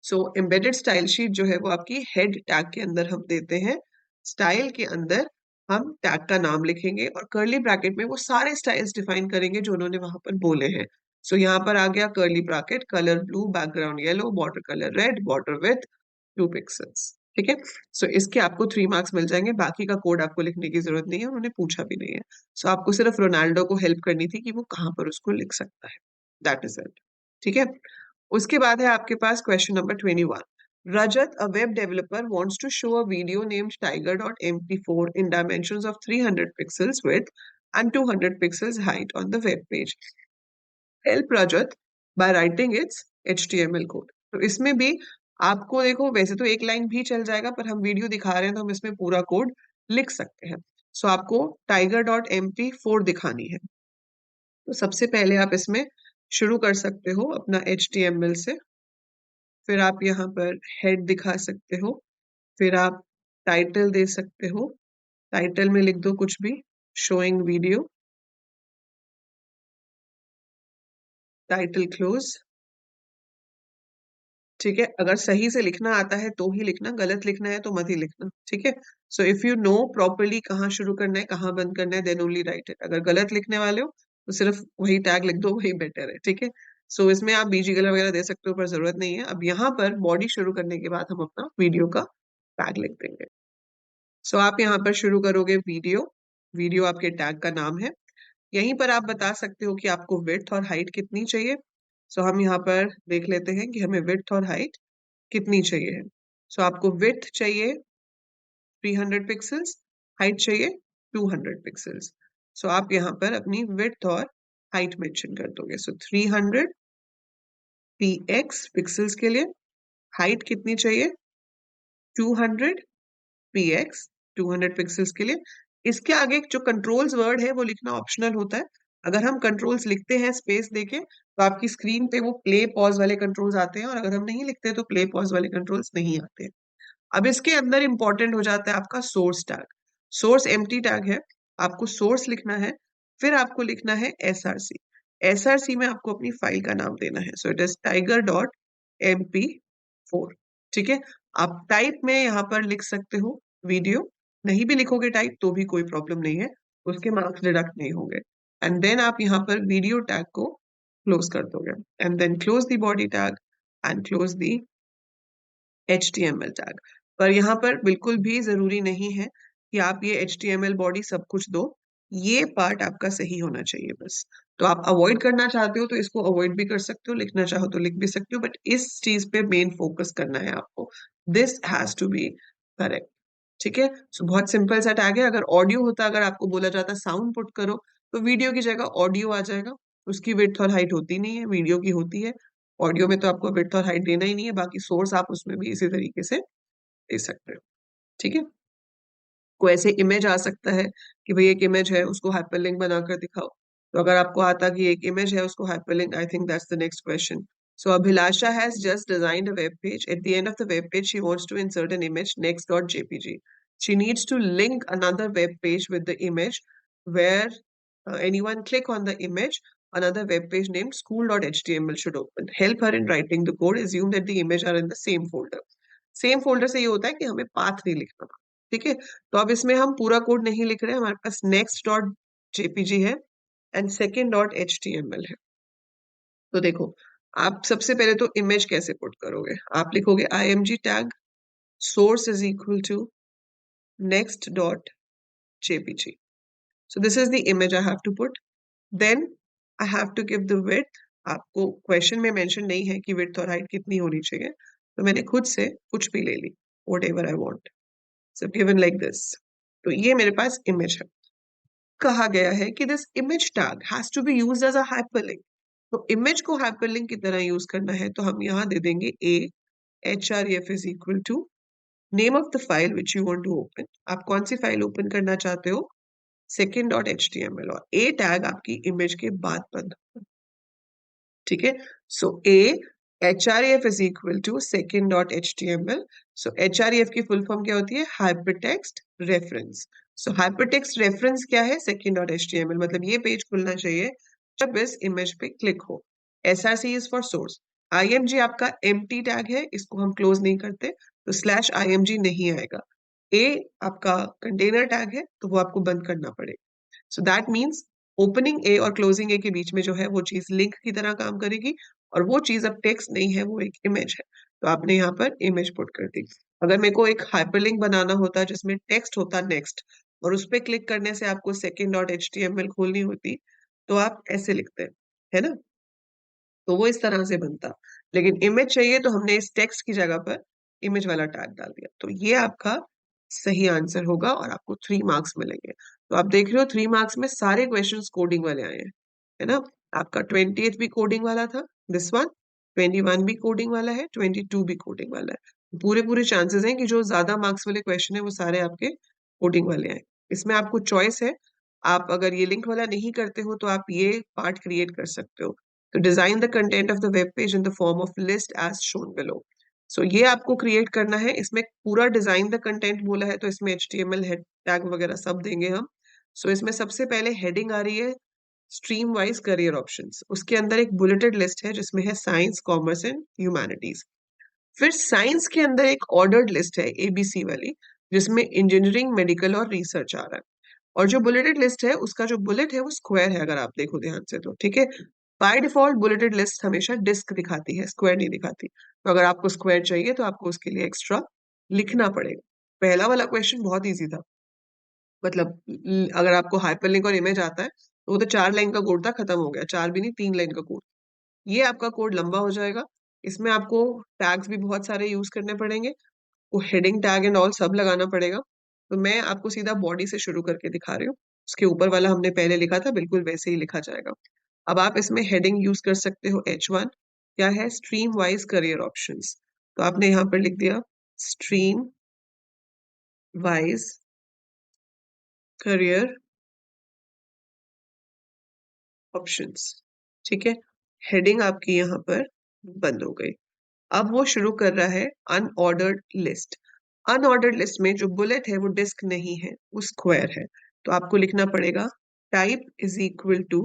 So embedded style sheet जो है वो आपकी हेड टैग के अंदर हम देते हैं। स्टाइल के अंदर हम टैग का नाम लिखेंगे और कर्ली ब्रैकेट में वो सारे स्टाइल्स डिफाइन करेंगे जो उन्होंने वहां पर बोले हैं। सो यहाँ पर आ गया curly bracket, colour blue, background yellow, border colour red, border with 2 pixels. ठीक है। सो इसके आपको 3 मार्क्स मिल जाएंगे, बाकी का कोड आपको लिखने की जरूरत नहीं है, उन्होंने पूछा भी नहीं है। सो आपको सिर्फ रोनाल्डो को हेल्प करनी थी कि वो कहाँ पर उसको लिख सकता है। That is it. ठीक है। उसके बाद है आपके पास question number 21। Rajat, a web developer, wants to show a video named tiger.mp4 in dimensions of 300 pixels width and 200 pixels height on the web page. Help Rajat by writing its HTML code. तो इसमें भी आपको देखो, वैसे तो एक line भी चल जाएगा, पर हम वीडियो दिखा रहे हैं तो हम इसमें पूरा कोड लिख सकते हैं। सो आपको tiger.mp4 दिखानी है। तो सबसे पहले आप इसमें शुरू कर सकते हो अपना HTML से। फिर आप यहाँ पर हेड दिखा सकते हो। फिर आप टाइटल दे सकते हो। टाइटल में लिख दो कुछ भी, शोइंग वीडियो, टाइटल क्लोज। ठीक है। अगर सही से लिखना आता है तो ही लिखना, गलत लिखना है तो मत ही लिखना। ठीक है। So if you know properly कहाँ शुरू करना है कहाँ बंद करना है, देन ओनली राइट इट। अगर गलत लिखने वाले हो तो सिर्फ वही टैग लिख दो, वही बेटर है। ठीक है। सो इसमें आप बीजी कलर वगैरह दे सकते हो, पर जरूरत नहीं है। अब यहाँ पर बॉडी शुरू करने के बाद हम अपना वीडियो का टैग लिख देंगे। सो आप यहाँ पर शुरू करोगे वीडियो। वीडियो आपके टैग का नाम है। यहीं पर आप बता सकते हो कि आपको विड्थ और हाइट कितनी चाहिए। सो हम यहाँ पर देख लेते हैं कि हमें विड्थ और हाइट कितनी चाहिए। सो आपको विड्थ चाहिए 300 पिक्सल्स, हाइट चाहिए 200 पिक्सल्स। सो आप यहाँ पर अपनी विड्थ और हाइट मेंशन कर दोगे। सो 300 px पिक्सल्स के लिए, हाइट कितनी चाहिए 200 px 200 पिक्सल्स के लिए। इसके आगे जो कंट्रोल्स वर्ड है वो लिखना ऑप्शनल होता है। अगर हम कंट्रोल्स लिखते हैं स्पेस देके तो आपकी स्क्रीन पे वो प्ले पॉज वाले कंट्रोल्स आते हैं, और अगर हम नहीं लिखते तो प्ले पॉज वाले कंट्रोल्स नहीं आते हैं। अब इसके अंदर इंपॉर्टेंट हो जाता है आपका source tag. Source empty tag है, आपको सोर्स लिखना है। फिर आपको लिखना है एसआरसी। एसआरसी में आपको अपनी फाइल का नाम देना है। So it is tiger.mp4। ठीक है। आप टाइप में यहाँ पर लिख सकते हो वीडियो। नहीं भी लिखोगे टाइप तो भी कोई प्रॉब्लम नहीं है, उसके मार्क्स डिडक्ट नहीं होंगे। एंड देन आप यहाँ पर वीडियो टैग को क्लोज कर दोगे, and then close the body tag and close the HTML tag. पर यहाँ पर बिल्कुल भी जरूरी नहीं है कि आप ये HTML बॉडी सब कुछ दो, ये पार्ट आपका सही होना चाहिए बस। तो आप अवॉइड करना चाहते हो तो इसको अवॉइड भी कर सकते हो, लिखना चाहो तो लिख भी सकते हो, बट इस चीज पे मेन फोकस करना है आपको। This has to be correct. ठीक है। सो बहुत सिंपल सा टैग है। अगर ऑडियो होता, अगर आपको बोला जाता साउंड पुट करो, तो वीडियो की जगह ऑडियो आ जाएगा। उसकी विड्थ और हाइट होती नहीं है, वीडियो की होती है। ऑडियो में तो आपको विड्थ और हाइट देना ही नहीं है, बाकी सोर्स आप उसमें भी इसी तरीके से दे सकते हो। ठीक है। कोई ऐसे इमेज आ सकता है कि भाई एक इमेज है उसको हाइपरलिंक बनाकर दिखाओ। तो अगर आपको आता कि एक इमेज है उसको hyperlink, I think that's the next question. So Abhilasha has just designed a web page. At the end of the web page, she wants to insert an image next.jpg. She needs to link another web page with the image where anyone click on the image. Another web page named school.html should open. Help her in writing the code. Assume that the image are in the same folder. Same folder से ये होता है कि हमें path नहीं लिखना। ठीक है। तो अब इसमें हम पूरा कोड नहीं लिख रहे हैं, हमारे पास नेक्स्ट डॉट जेपीजी है एंड सेकेंड डॉट HTML है। तो देखो, आप सबसे पहले तो इमेज कैसे पुट करोगे, आप लिखोगे img tag source is equal to next dot jpg. So this is the image I have to put. Then I have to give the width. आपको क्वेश्चन में मेंशन नहीं है कि width और हाइट कितनी होनी चाहिए, तो मैंने खुद से कुछ भी ले ली, whatever I want. So given like this. तो ये मेरे पास इमेज है। कहा गया है कि this image tag has to be used as a hyperlink. तो इमेज को हाइपरलिंक की तरह यूज करना है तो हम यहाँ दे देंगे a href is equal to name of the file which you want to open. आप कौन सी फाइल ओपन करना चाहते हो, second dot html, और a टैग आपकी इमेज के बाद बंद होगा। ठीक है। सो a href is equal to second dot html. So href की फुल फॉर्म क्या होती है, हाइपरटेक्स्ट रेफरेंस। सो हाइपरटेक्स्ट रेफरेंस क्या है, second dot html, मतलब ये पेज खुलना चाहिए जब इस इमेज पे क्लिक हो। src is for source. img आपका एम्प्टी टैग है, इसको हम क्लोज नहीं करते, तो स्लैश img नहीं आएगा। a आपका कंटेनर टैग है तो वो आपको बंद करना पड़ेगा। सो दैट मीन्स ओपनिंग ए और क्लोजिंग ए के बीच में जो है वो चीज लिंक की तरह काम करेगी, और वो चीज अब टेक्स्ट नहीं है, वो एक इमेज है। तो आपने यहाँ पर इमेज पुट कर दी। अगर मेरे को एक हाइपरलिंक बनाना होता जिसमें टेक्स्ट होता नेक्स्ट, और उस पर क्लिक करने से आपको सेकेंड डॉट HTML खोलनी होती, तो आप ऐसे लिखते हैं, है ना? तो वो इस तरह से बनता। लेकिन इमेज चाहिए तो हमने इस टेक्स्ट की जगह पर इमेज वाला टैग डाल दिया। तो ये आपका सही आंसर होगा और आपको 3 मार्क्स मिलेंगे। तो आप देख रहे हो 3 मार्क्स में सारे क्वेश्चंस कोडिंग वाले आए हैं, है ना? आपका 20th भी कोडिंग वाला था, दिस वन 21 भी कोडिंग वाला है, 22 भी कोडिंग वाला है। पूरे पूरे चांसेस हैं कि जो ज्यादा मार्क्स वाले क्वेश्चन है वो सारे आपके कोडिंग वाले आए। इसमें आपको चॉइस है, आप अगर ये लिंक वाला नहीं करते हो तो आप ये पार्ट क्रिएट कर सकते हो। तो design the content of the web page in the form of list as shown below. So ये आपको क्रिएट करना है। इसमें पूरा डिजाइन द कंटेंट बोला है तो इसमें HTML हेड टैग वगैरह सब देंगे हम। सो इसमें सबसे पहले हेडिंग आ रही है स्ट्रीम वाइज करियर ऑप्शंस। उसके अंदर एक बुलेटेड लिस्ट है जिसमें है साइंस, कॉमर्स एंड ह्यूमैनिटीज। फिर साइंस के अंदर एक ऑर्डर्ड लिस्ट है ABC वाली, जिसमें इंजीनियरिंग, मेडिकल और रिसर्च आ रहा है। और जो बुलेटेड लिस्ट है उसका जो बुलेट है वो स्क्वायर है, अगर आप देखो ध्यान से तो, ठीक है? बाय डिफॉल्ट बुलेटेड लिस्ट हमेशा डिस्क दिखाती है, स्क्वायर नहीं दिखाती। तो अगर आपको स्क्वायर चाहिए तो आपको उसके लिए एक्स्ट्रा लिखना पड़ेगा। पहला वाला क्वेश्चन बहुत इजी था, मतलब अगर आपको हाइपरलिंक और इमेज आता है तो वो तो 4 लाइन का कोड था, खत्म हो गया। 4 भी नहीं, 3 लाइन का कोड। ये आपका कोड लंबा हो जाएगा। इसमें आपको टैग्स भी बहुत सारे यूज करने पड़ेंगे, वो हेडिंग टैग एंड ऑल सब लगाना पड़ेगा। तो मैं आपको सीधा बॉडी से शुरू करके दिखा रही हूँ। उसके ऊपर वाला हमने पहले लिखा था, बिल्कुल वैसे ही लिखा जाएगा। अब आप इसमें हेडिंग यूज कर सकते हो H1। क्या है? Stream wise career options. तो आपने यहाँ पर लिख दिया स्ट्रीम वाइज करियर ऑप्शंस, ठीक है? हेडिंग आपकी यहाँ पर बंद हो गई। अब वो शुरू कर रहा है अनऑर्डर्ड लिस्ट। अनऑर्डर्ड लिस्ट में जो बुलेट है वो डिस्क नहीं है, वो स्क्वायर है। तो आपको लिखना पड़ेगा type is equal to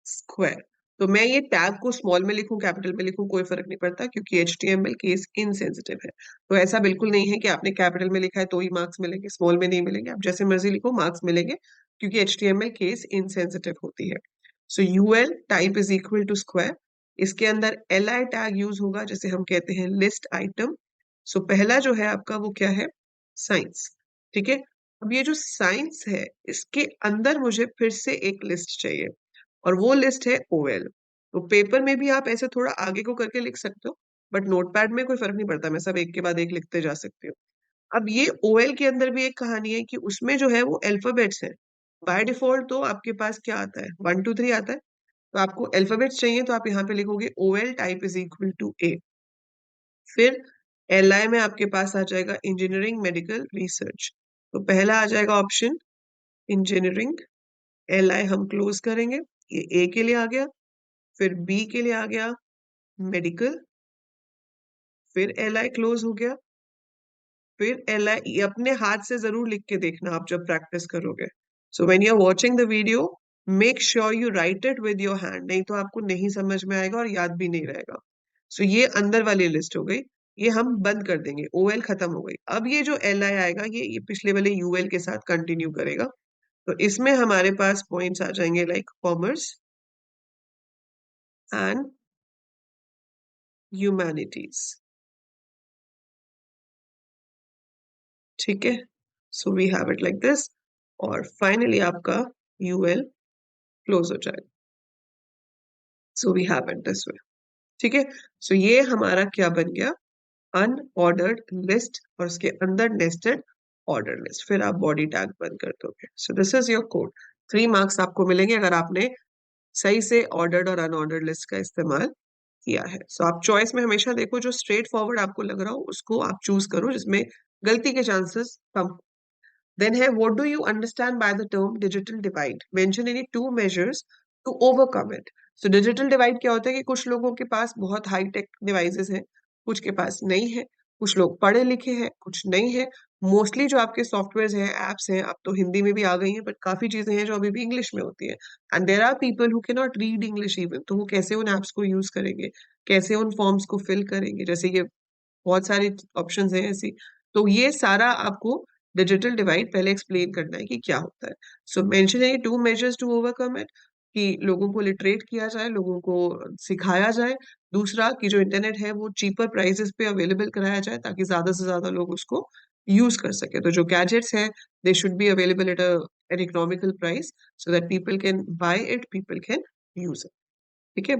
square. तो मैं ये टैग को स्मॉल में लिखूं, कैपिटल में लिखूं, कोई फर्क नहीं पड़ता, क्योंकि HTML केस इनसेंसिटिव है। तो ऐसा बिल्कुल नहीं है कि आपने कैपिटल में लिखा है तो ही मार्क्स मिलेंगे, स्मॉल में नहीं मिलेंगे। आप जैसे मर्जी लिखो, मार्क्स मिलेंगे, क्योंकि HTML केस इनसेंसिटिव होती है। So UL type is equal to square. इसके अंदर LI टैग यूज होगा, जैसे हम कहते हैं लिस्ट आइटम। सो पहला जो है आपका वो क्या है? साइंस, ठीक है? अब ये जो साइंस है इसके अंदर मुझे फिर से एक लिस्ट चाहिए, और वो लिस्ट है OL। तो पेपर में भी आप ऐसे थोड़ा आगे को करके लिख सकते हो, बट नोटपैड में कोई फर्क नहीं पड़ता, मैं सब एक के बाद एक लिखते जा सकती हूँ। अब ये OL के अंदर भी एक कहानी है कि उसमें जो है वो अल्फाबेट्स है। बाय डिफॉल्ट तो आपके पास क्या आता है? 1 2 3 आता है। तो आपको अल्फाबेट्स चाहिए तो आप यहाँ पे लिखोगे OL type is equal to A। फिर LI में आपके पास आ जाएगा इंजीनियरिंग, मेडिकल, रिसर्च। तो पहला आ जाएगा ऑप्शन इंजीनियरिंग। LI हम क्लोज करेंगे, ये A के लिए आ गया। फिर B के लिए आ गया मेडिकल। फिर LI क्लोज हो गया। फिर LI, ये अपने हाथ से जरूर लिख के देखना आप जब प्रैक्टिस करोगे। So when you are watching the video, make sure you write it with your hand, नहीं तो आपको नहीं समझ में आएगा और याद भी नहीं रहेगा। सो ये अंदर वाली लिस्ट हो गई, ये हम बंद कर देंगे। OL खत्म हो गई। अब ये जो LI आएगा ये पिछले वाले UL के साथ कंटिन्यू करेगा। तो इसमें हमारे पास पॉइंट्स आ जाएंगे लाइक कॉमर्स एंड ह्यूमैनिटीज, ठीक है? So we have it like this. और फाइनली आपका UL क्लोज हो जाएगा। So we have it this way, ठीक है? सो ये हमारा क्या बन गया? अनऑर्डर्ड लिस्ट, और उसके अंदर नेस्टेड ऑर्डर लिस्ट। फिर आप बॉडी टैग बंद कर दोगे। सो this is your code. 3 marks आपको मिलेंगे अगर आपने सही से ऑर्डर्ड और अनऑर्डर्ड लिस्ट का इस्तेमाल किया है। सो आप चॉइस में हमेशा देखो जो स्ट्रेट फॉरवर्ड आपको लग रहा हो उसको आप चूज करो, जिसमें गलती के चांसेस कम। Then है what do you understand by the term digital divide? Mention any two measures to overcome it. So digital divide क्या होता है कि कुछ लोगों के पास बहुत हाई टेक डिवाइसेस हैं, कुछ के पास नहीं है। कुछ लोग पढ़े लिखे हैं, कुछ नहीं है। मोस्टली जो आपके सॉफ्टवेयर हैं, एप्स हैं, अब तो हिंदी में भी आ गई हैं, बट काफी चीजें हैं जो अभी भी इंग्लिश में होती है। And there are people who can not read English even, तो वो कैसे उन एप्स को यूज करेंगे, कैसे उन फॉर्म्स को फिल करेंगे? जैसे ये बहुत सारी ऑप्शंस हैं ऐसी। तो ये सारा आपको डिजिटल डिवाइड पहले एक्सप्लेन करना है कि क्या होता है। So mention any two measures to overcome it. कि लोगों को लिटरेट किया जाए, लोगों को सिखाया जाए। दूसरा कि जो इंटरनेट है वो चीपर प्राइसेस पे अवेलेबल कराया जाए ताकि ज्यादा से ज्यादा लोग उसको यूज कर सके। तो जो गैजेट्स हैं they should be available at N economical price so that people can buy it, people can use it. ठीक है।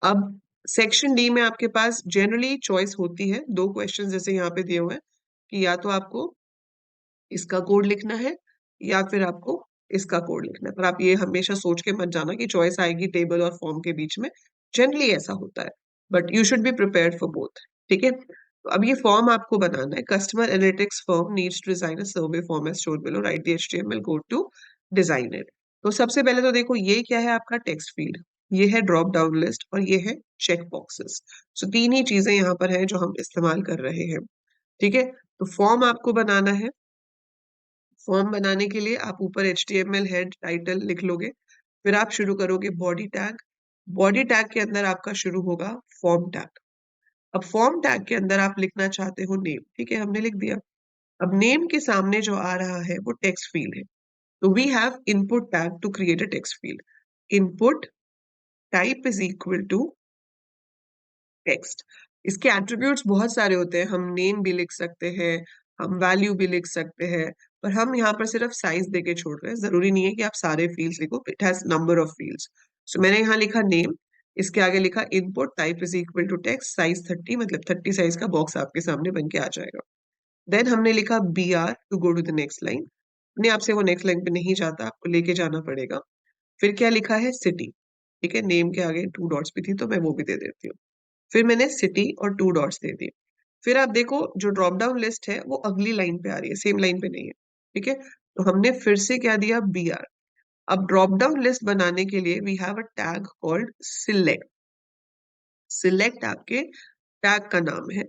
अब सेक्शन डी में आपके पास जनरली चॉइस होती है, दो क्वेश्चन जैसे यहाँ पे दिए हुए हैं कि या तो आपको इसका कोड लिखना है या फिर आपको इसका कोड लिखना है। पर आप ये हमेशा सोच के मत जाना कि चॉइस आएगी टेबल और फॉर्म के बीच में। जनरली ऐसा होता है, but you should be prepared for both. ठीक है। तो अब ये फॉर्म आपको बनाना है। Customer analytics firm needs to design a survey form as shown below, write the HTML code to design it. तो सबसे पहले तो देखो ये क्या है, आपका टेक्स्ट फील्ड, ये है ड्रॉप डाउन लिस्ट और ये है चेक बॉक्सेस। सो तीन ही चीजें यहाँ पर हैं जो हम इस्तेमाल कर रहे हैं। ठीक है। तो फॉर्म आपको बनाना है। फॉर्म बनाने के लिए आप ऊपर HTML हेड टाइटल लिख लोगे, फिर आप शुरू करोगे बॉडी टैग। बॉडी टैग के अंदर आपका शुरू होगा फॉर्म टैग। अब फॉर्म टैग के अंदर आप लिखना चाहते हो नेम। ठीक है, हमने लिख दिया। अब नेम के सामने जो आ रहा है वो टेक्स्ट फील्ड है। तो we have input tag to create a text field. Input type is equal to text. इसके एट्रीब्यूट्स बहुत सारे होते हैं, हम नेम भी लिख सकते हैं, हम वैल्यू भी लिख सकते हैं, पर हम यहाँ पर सिर्फ साइज देके छोड़ रहे हैं। जरूरी नहीं है कि आप सारे फील्ड्स लिखो, it has number of fields. So मैंने यहाँ लिखा नेम, इसके आगे लिखा input type is equal to text, size 30, मतलब 30 साइज का बॉक्स आपके सामने बन के आ जाएगा। देन हमने लिखा BR to go to the next line. अपने आप से वो नेक्स्ट लाइन पे नहीं जाता, आपको लेके जाना पड़ेगा। फिर क्या लिखा है, सिटी। ठीक है, नेम के आगे 2 डॉट्स भी थी तो मैं वो भी दे देती हूँ। फिर मैंने सिटी और 2 डॉट्स दे दिए। फिर आप देखो जो ड्रॉप डाउन लिस्ट है वो अगली लाइन पे आ रही है, सेम लाइन पे नहीं है। ठीक है। तो हमने फिर से क्या दिया, BR। अब ड्रॉप डाउन लिस्ट बनाने के लिए we have a tag called select. Select आपके टैग का नाम है।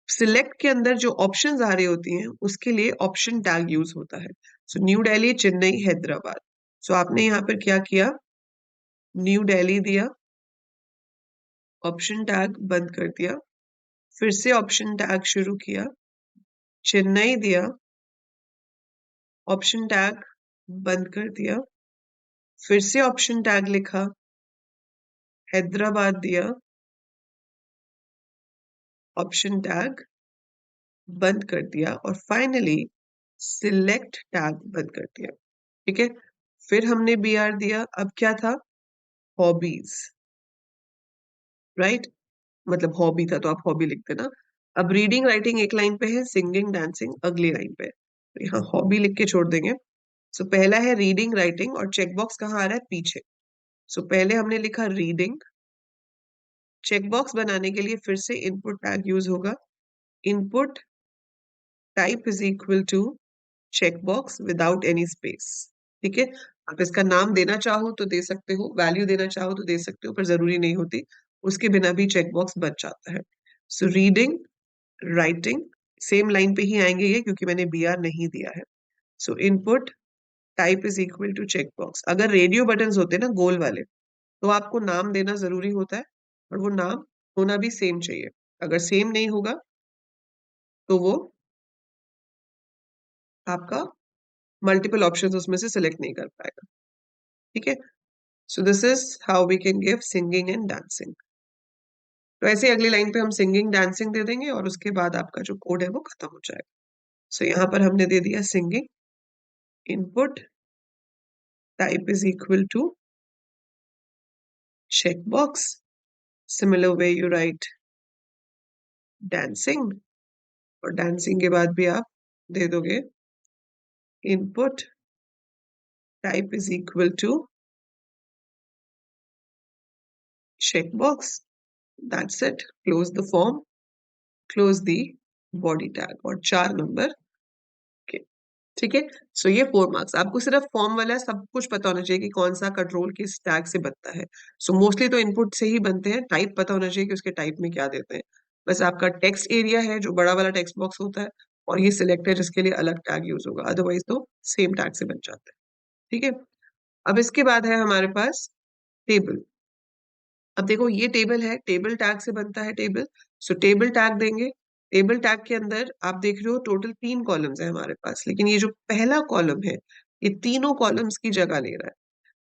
सिलेक्ट के अंदर जो ऑप्शंस आ रही होती हैं उसके लिए ऑप्शन टैग यूज होता है। सो न्यू दिल्ली, चेन्नई, हैदराबाद। सो आपने यहाँ पर क्या किया, न्यू दिल्ली दिया, ऑप्शन टैग बंद कर दिया, फिर से ऑप्शन टैग शुरू किया, चेन्नई दिया, ऑप्शन टैग बंद कर दिया, फिर से ऑप्शन टैग लिखा, हैदराबाद दिया, ऑप्शन टैग बंद कर दिया और फाइनली सिलेक्ट टैग बंद कर दिया। ठीक है। फिर हमने BR दिया। अब क्या था, हॉबीज, राइट, मतलब हॉबी था तो आप हॉबी लिख देना। अब रीडिंग राइटिंग एक लाइन पे है, सिंगिंग डांसिंग अगली लाइन पे है, तो यहाँ हॉबी लिख के छोड़ देंगे। सो पहला है रीडिंग राइटिंग और चेकबॉक्स कहाँ आ रहा है, पीछे। सो पहले हमने लिखा रीडिंग। चेकबॉक्स बनाने के लिए फिर से इनपुट टैग यूज होगा। Input type is equal to checkbox without any space. ठीक है। आप इसका नाम देना चाहो तो दे सकते हो, वैल्यू देना चाहो तो दे सकते हो, पर जरूरी नहीं होती, उसके बिना भी चेकबॉक्स बच जाता है। So reading writing same line पे ही आएंगे ये, क्योंकि मैंने BR नहीं दिया है। So input type is equal to checkbox. अगर रेडियो बटन्स होते ना गोल वाले तो आपको नाम देना जरूरी होता है, और वो नाम होना भी सेम चाहिए। अगर सेम नहीं होगा तो वो आपका मल्टीपल ऑप्शंस उसमें से सिलेक्ट नहीं कर पाएगा। ठीक है। So this is how we can give singing and dancing. तो ऐसे ही अगली लाइन पे हम सिंगिंग डांसिंग दे देंगे और उसके बाद आपका जो कोड है वो खत्म हो जाएगा। सो यहाँ पर हमने दे दिया singing, input type is equal to checkbox. Similar way you write dancing, और dancing के बाद भी आप दे दोगे input type is equal to checkbox. That's it. Close the form, close the body tag और 4 नंबर के। ठीक है। सो ये 4 मार्क्स। आपको सिर्फ फॉर्म वाला सब कुछ पता होना चाहिए कि कौन सा कंट्रोल किस टैग से बनता है। सो मोस्टली तो इनपुट से ही बनते हैं, टाइप पता होना चाहिए कि उसके टाइप में क्या देते हैं। बस आपका टेक्स्ट एरिया है जो बड़ा वाला टेक्स्ट बॉक्स होता है, और ये सिलेक्ट है जिसके लिए अलग टैग यूज होगा, अदरवाइज तो सेम टैग से बन जाता है। ठीक है। अब इसके बाद है हमारे पास टेबल। अब देखो ये टेबल है, टेबल टैग से बनता है टेबल। सो टेबल टैग देंगे। टेबल टैग के अंदर आप देख रहे हो टोटल 3 कॉलम्स है हमारे पास, लेकिन ये जो पहला कॉलम है ये तीनों कॉलम्स की जगह ले रहा है।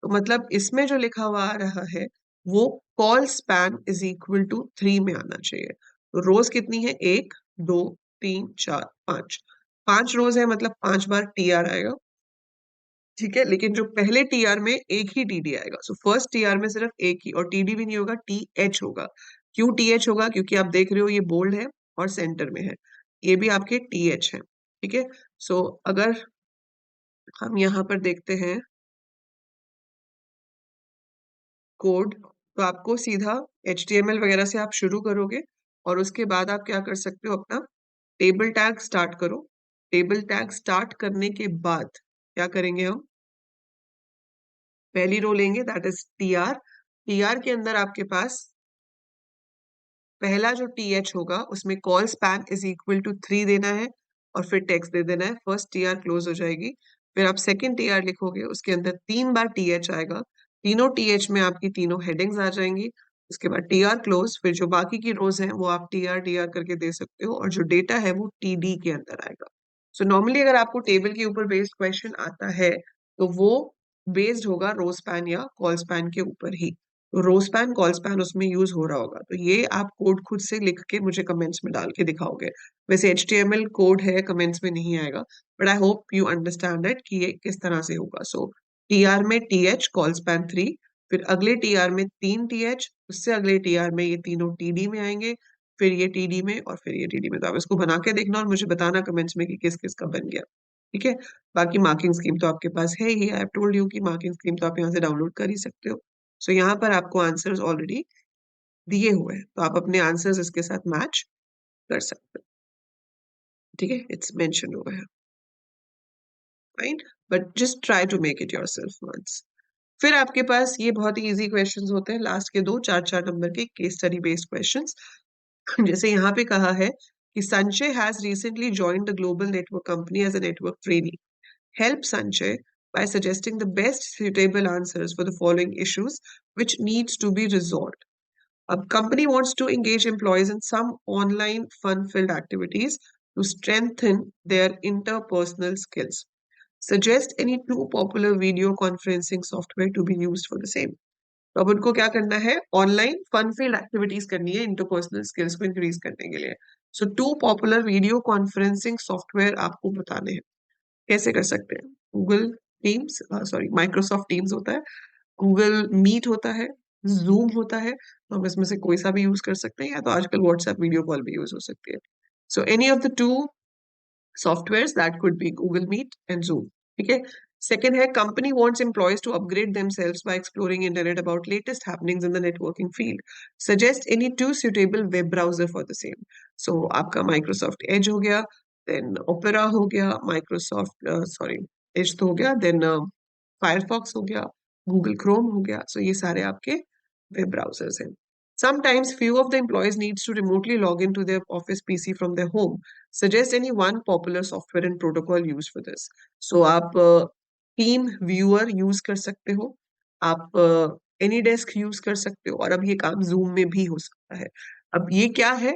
तो मतलब इसमें जो लिखा हुआ आ रहा है वो colspan is equal to 3 में आना चाहिए। तो रोज कितनी है? 1, 2, 3, 4, 5। 5 रोज है मतलब 5 बार टीआर आएगा। ठीक है, लेकिन जो पहले टीआर में एक ही टीडी आएगा। सो फर्स्ट टीआर में सिर्फ एक ही, और टीडी भी नहीं होगा, टीएच होगा। क्यों टीएच होगा? क्योंकि आप देख रहे हो ये बोल्ड है और सेंटर में है, ये भी आपके टीएच है। ठीक है, सो अगर हम यहाँ पर देखते हैं कोड, तो आपको सीधा HTML वगैरह से आप शुरू करोगे, और उसके बाद आप क्या कर सकते हो, अपना टेबल टैग स्टार्ट करो। टेबल टैग स्टार्ट करने के बाद क्या करेंगे हम? पहली रो लेंगे, दैट इज टीआर। टीआर के अंदर आपके पास पहला जो टीएच होगा उसमें colspan is equal to 3 देना है, और फिर टेक्स्ट दे देना है। फर्स्ट टीआर क्लोज हो जाएगी। फिर आप सेकंड टीआर लिखोगे, उसके अंदर 3 बार टीएच आएगा। तीनों टीएच में आपकी तीनों हेडिंग्स आ जाएंगी। उसके बाद टीआर क्लोज। फिर जो बाकी की रोज हैं वो आप टीआर टीआर करके दे सकते हो, और जो डेटा है वो टीडी के अंदर आएगा। सो नॉर्मली अगर आपको टेबल के ऊपर बेस्ड क्वेश्चन आता है तो वो बेस्ड होगा रो स्पैन या कॉल स्पैन के ऊपर ही। तो रो स्पैन कॉल स्पैन उसमें यूज हो रहा होगा। तो ये आप कोड खुद से लिख के मुझे कमेंट्स में डाल के दिखाओगे। वैसे HTML कोड है, कमेंट्स में नहीं आएगा, but I hope you understand it कि ये किस तरह से होगा। सो टीआर में TH कॉल स्पैन 3, फिर अगले टीआर में 3 TH, उससे अगले टीआर में ये तीनों TD में आएंगे, फिर ये TD में, और फिर ये TD में। तो आप इसको बना के देखना और मुझे बताना कमेंट्स में कि किस किस का बन गया। ठीक है, बाकी मार्किंग स्कीम तो आपके पास है ही। आई हैव टोल्ड यू कि मार्किंग स्कीम तो आप यहाँ से डाउनलोड कर ही सकते हो। सो यहाँ पर आपको आंसर्स ऑलरेडी दिए हुए हैं, तो आप अपने आंसर्स इसके साथ मैच कर सकते हो। ठीक है, इट्स मेंशन हुआ है, fine, but just try to make it yourself once. फिर आपके पास ये बहुत ही इजी क्वेश्चंस होते हैं, लास्ट के दो 4-4 नंबर के केस स्टडी बेस्ड क्वेश्चंस। जैसे यहाँ पे कहा है कि Sanjay has recently joined the global network company as a network trainee. Help Sanjay by suggesting the best suitable answers for the following issues which needs to be resolved. A company wants to engage employees in some online fun-filled activities to strengthen their interpersonal skills. Suggest any two popular video conferencing software to be used for the same. तो अब उनको क्या करना है? Online fun field activities करनी है interpersonal skills को increase करने के लिए। So two popular video conferencing software आपको बताने हैं। कैसे कर सकते हैं? Google Teams, sorry Microsoft Teams होता है, गूगल मीट होता है, जूम होता है, तो हम इसमें से कोई सा भी यूज कर सकते हैं, या तो आजकल व्हाट्सएप वीडियो कॉल भी यूज हो सकती है। So any of the two softwares that could be Google Meet and Zoom. ठीक है, second है company wants employees to upgrade themselves by exploring internet about latest happenings in the networking field. Suggest any two suitable web browser for the same. So आपका Microsoft Edge हो गया, then Opera हो गया, Microsoft sorry Edge तो हो गया, then Firefox हो गया, Google Chrome हो गया। So ये सारे आपके web browsers हैं। Sometimes few of the employees needs to remotely log into their office PC from their home. Suggest any one popular software and protocol used for this. So आप team viewer use कर सकते हो, आप any desk use कर सकते हो, और अब ये काम जूम में भी हो सकता है। अब ये क्या है?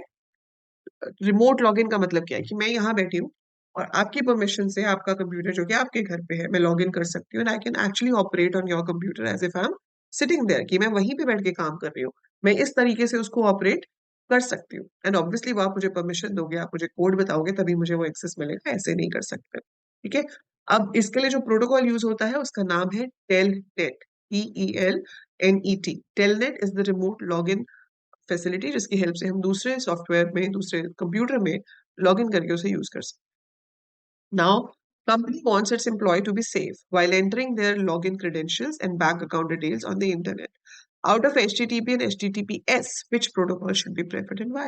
रिमोट लॉगिन का मतलब क्या है कि मैं यहाँ बैठी हूँ और आपकी परमिशन से आपका कंप्यूटर जो कि आपके घर पे है, मैं लॉग इन कर सकती हूँ, and I can actually operate on your computer as if I am sitting there, कि मैं वहीं पे बैठ के काम कर रही हूँ। मैं इस तरीके से उसको ऑपरेट कर सकती हूँ, एंड ऑब्वियसली वो आप मुझे परमिशन दोगे, आप मुझे कोड बताओगे, तभी मुझे वो एक्सेस मिलेगा, ऐसे नहीं कर सकते। ठीक है, अब इसके लिए जो प्रोटोकॉल यूज होता है उसका नाम है telnet, TELNET। Telnet is the remote log in facility, जिसकी हेल्प से हम दूसरे सॉफ्टवेयर में, दूसरे कंप्यूटर में लॉग इन करके उसे यूज कर सकते हैं। Now company wants its employee to be safe while entering their login credentials and bank account details on the internet. Out of HTTP and HTTPS, which protocol should be preferred and why?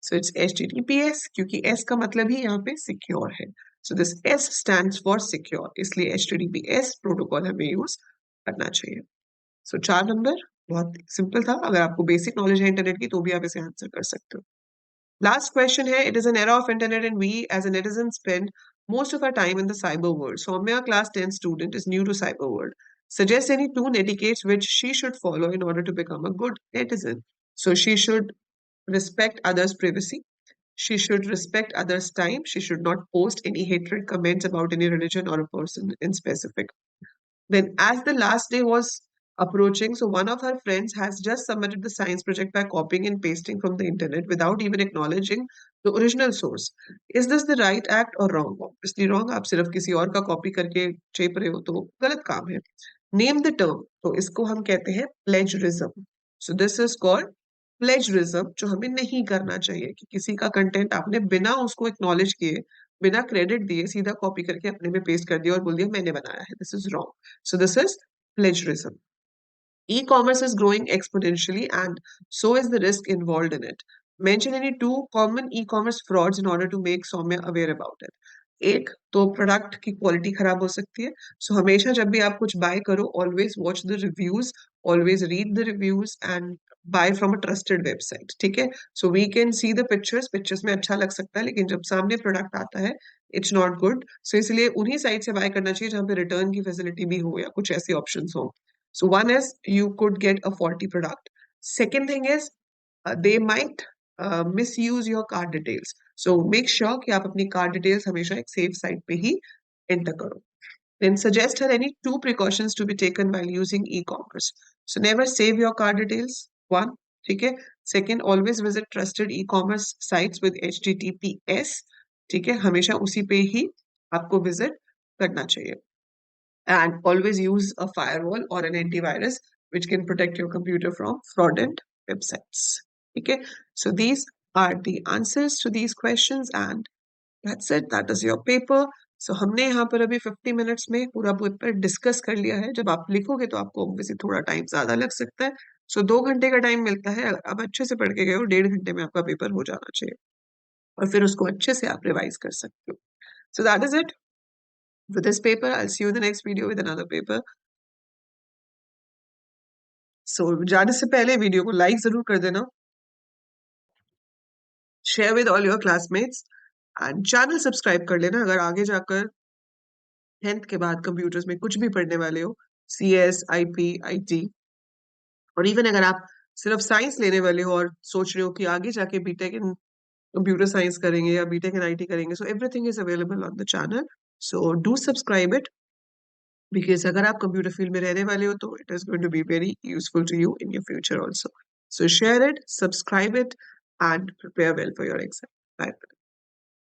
So it's HTTPS, क्योंकि S का मतलब ही यहाँ पे secure है. So this S stands for secure, इसलिए HTTPS protocol हमें use करना चाहिए। सो 4 नंबर बहुत सिंपल था, अगर आपको बेसिक नॉलेज है इंटरनेट की तो भी आप इसे आंसर कर सकते हो। लास्ट क्वेश्चन है, it is an era of internet and we as an netizen spend most of our time in the cyber world. So Soumya, class 10 student, is new to cyber world. Suggest any two etiquettes which she should follow in order to become a good netizen. So she should respect others' privacy. She should respect others' time. She should not post any hatred comments about any religion or a person in specific. Then, as the last day was approaching, so one of her friends has just submitted the science project by copying and pasting from the internet without even acknowledging the original source. Is this the right act or wrong? Obviously wrong. आप सिर्फ किसी और का copy करके चेप रहे हो तो गलत काम है. Name the term. तो इसको हम कहते हैं plagiarism. So this is called plagiarism, जो हमें नहीं करना चाहिए कि किसी का कंटेंट आपने बिना उसको एक्नॉलेज किए, बिना क्रेडिट दिए सीधा कॉपी करके अपने में पेस्ट कर दिया और बोल दिया मैंने बनाया है. This is wrong. So this is plagiarism. E-commerce is growing exponentially and so is the risk involved in it. Mention any two common e-commerce frauds in order to make Soumya aware about it. एक तो product की quality खराब हो सकती है. सो हमेशा जब भी आप कुछ बाय करो, always watch the reviews, always read the reviews and buy from a trusted website. ठीक है. So we can see the pictures, pictures में अच्छा लग सकता है लेकिन जब सामने प्रोडक्ट आता है इट्स नॉट गुड. सो इसलिए उन्हीं साइट से बाय करना चाहिए जहाँ पे रिटर्न की फैसिलिटी भी हो या कुछ ऐसे ऑप्शन हो. So one is you could get a faulty product. Second thing is they might misuse your card details. So make sure कि आप अपनी card details हमेशा एक safe site पे ही enter करो. Then suggest her any two precautions to be taken while using e-commerce. So never save your card details. One, ठीक है. Second, always visit trusted e-commerce sites with HTTPS. ठीक है. हमेशा उसी पे ही आपको visit करना चाहिए. And always use a firewall or an antivirus which can protect your computer from fraudulent websites. Okay, so these are the answers to these questions and that's it. That is your paper. So हमने यहाँ पर अभी 50 minutes में पूरा paper discuss कर लिया है. जब आप लिखोगे तो आपको obviously थोड़ा टाइम ज्यादा लग सकता है. सो 2 घंटे का टाइम मिलता है. अगर आप अच्छे से पढ़ के गए हो 1.5 घंटे में आपका पेपर हो जाना चाहिए और फिर उसको अच्छे से आप रिवाइज कर सकते हो. So that is it with this paper. I'll see you in the next video with another paper. सो जाने से पहले वीडियो को लाइक जरूर कर देना, share with all your classmates and channel subscribe कर लेना अगर आगे जाकर 10th के बाद कंप्यूटर्स में कुछ भी पढ़ने वाले हो, CS, IP, IT, और इवन अगर आप सिर्फ साइंस लेने वाले हो और सोच रहे हो कि आगे जाके बीटेक इन कंप्यूटर साइंस करेंगे या बीटेक इन IT करेंगे, so everything is available on the channel. So do subscribe it because अगर आप कंप्यूटर फील्ड में रहने वाले हो तो it is going to be very useful to you in your future also. So share it, subscribe it, and prepare well for your exam. Bye.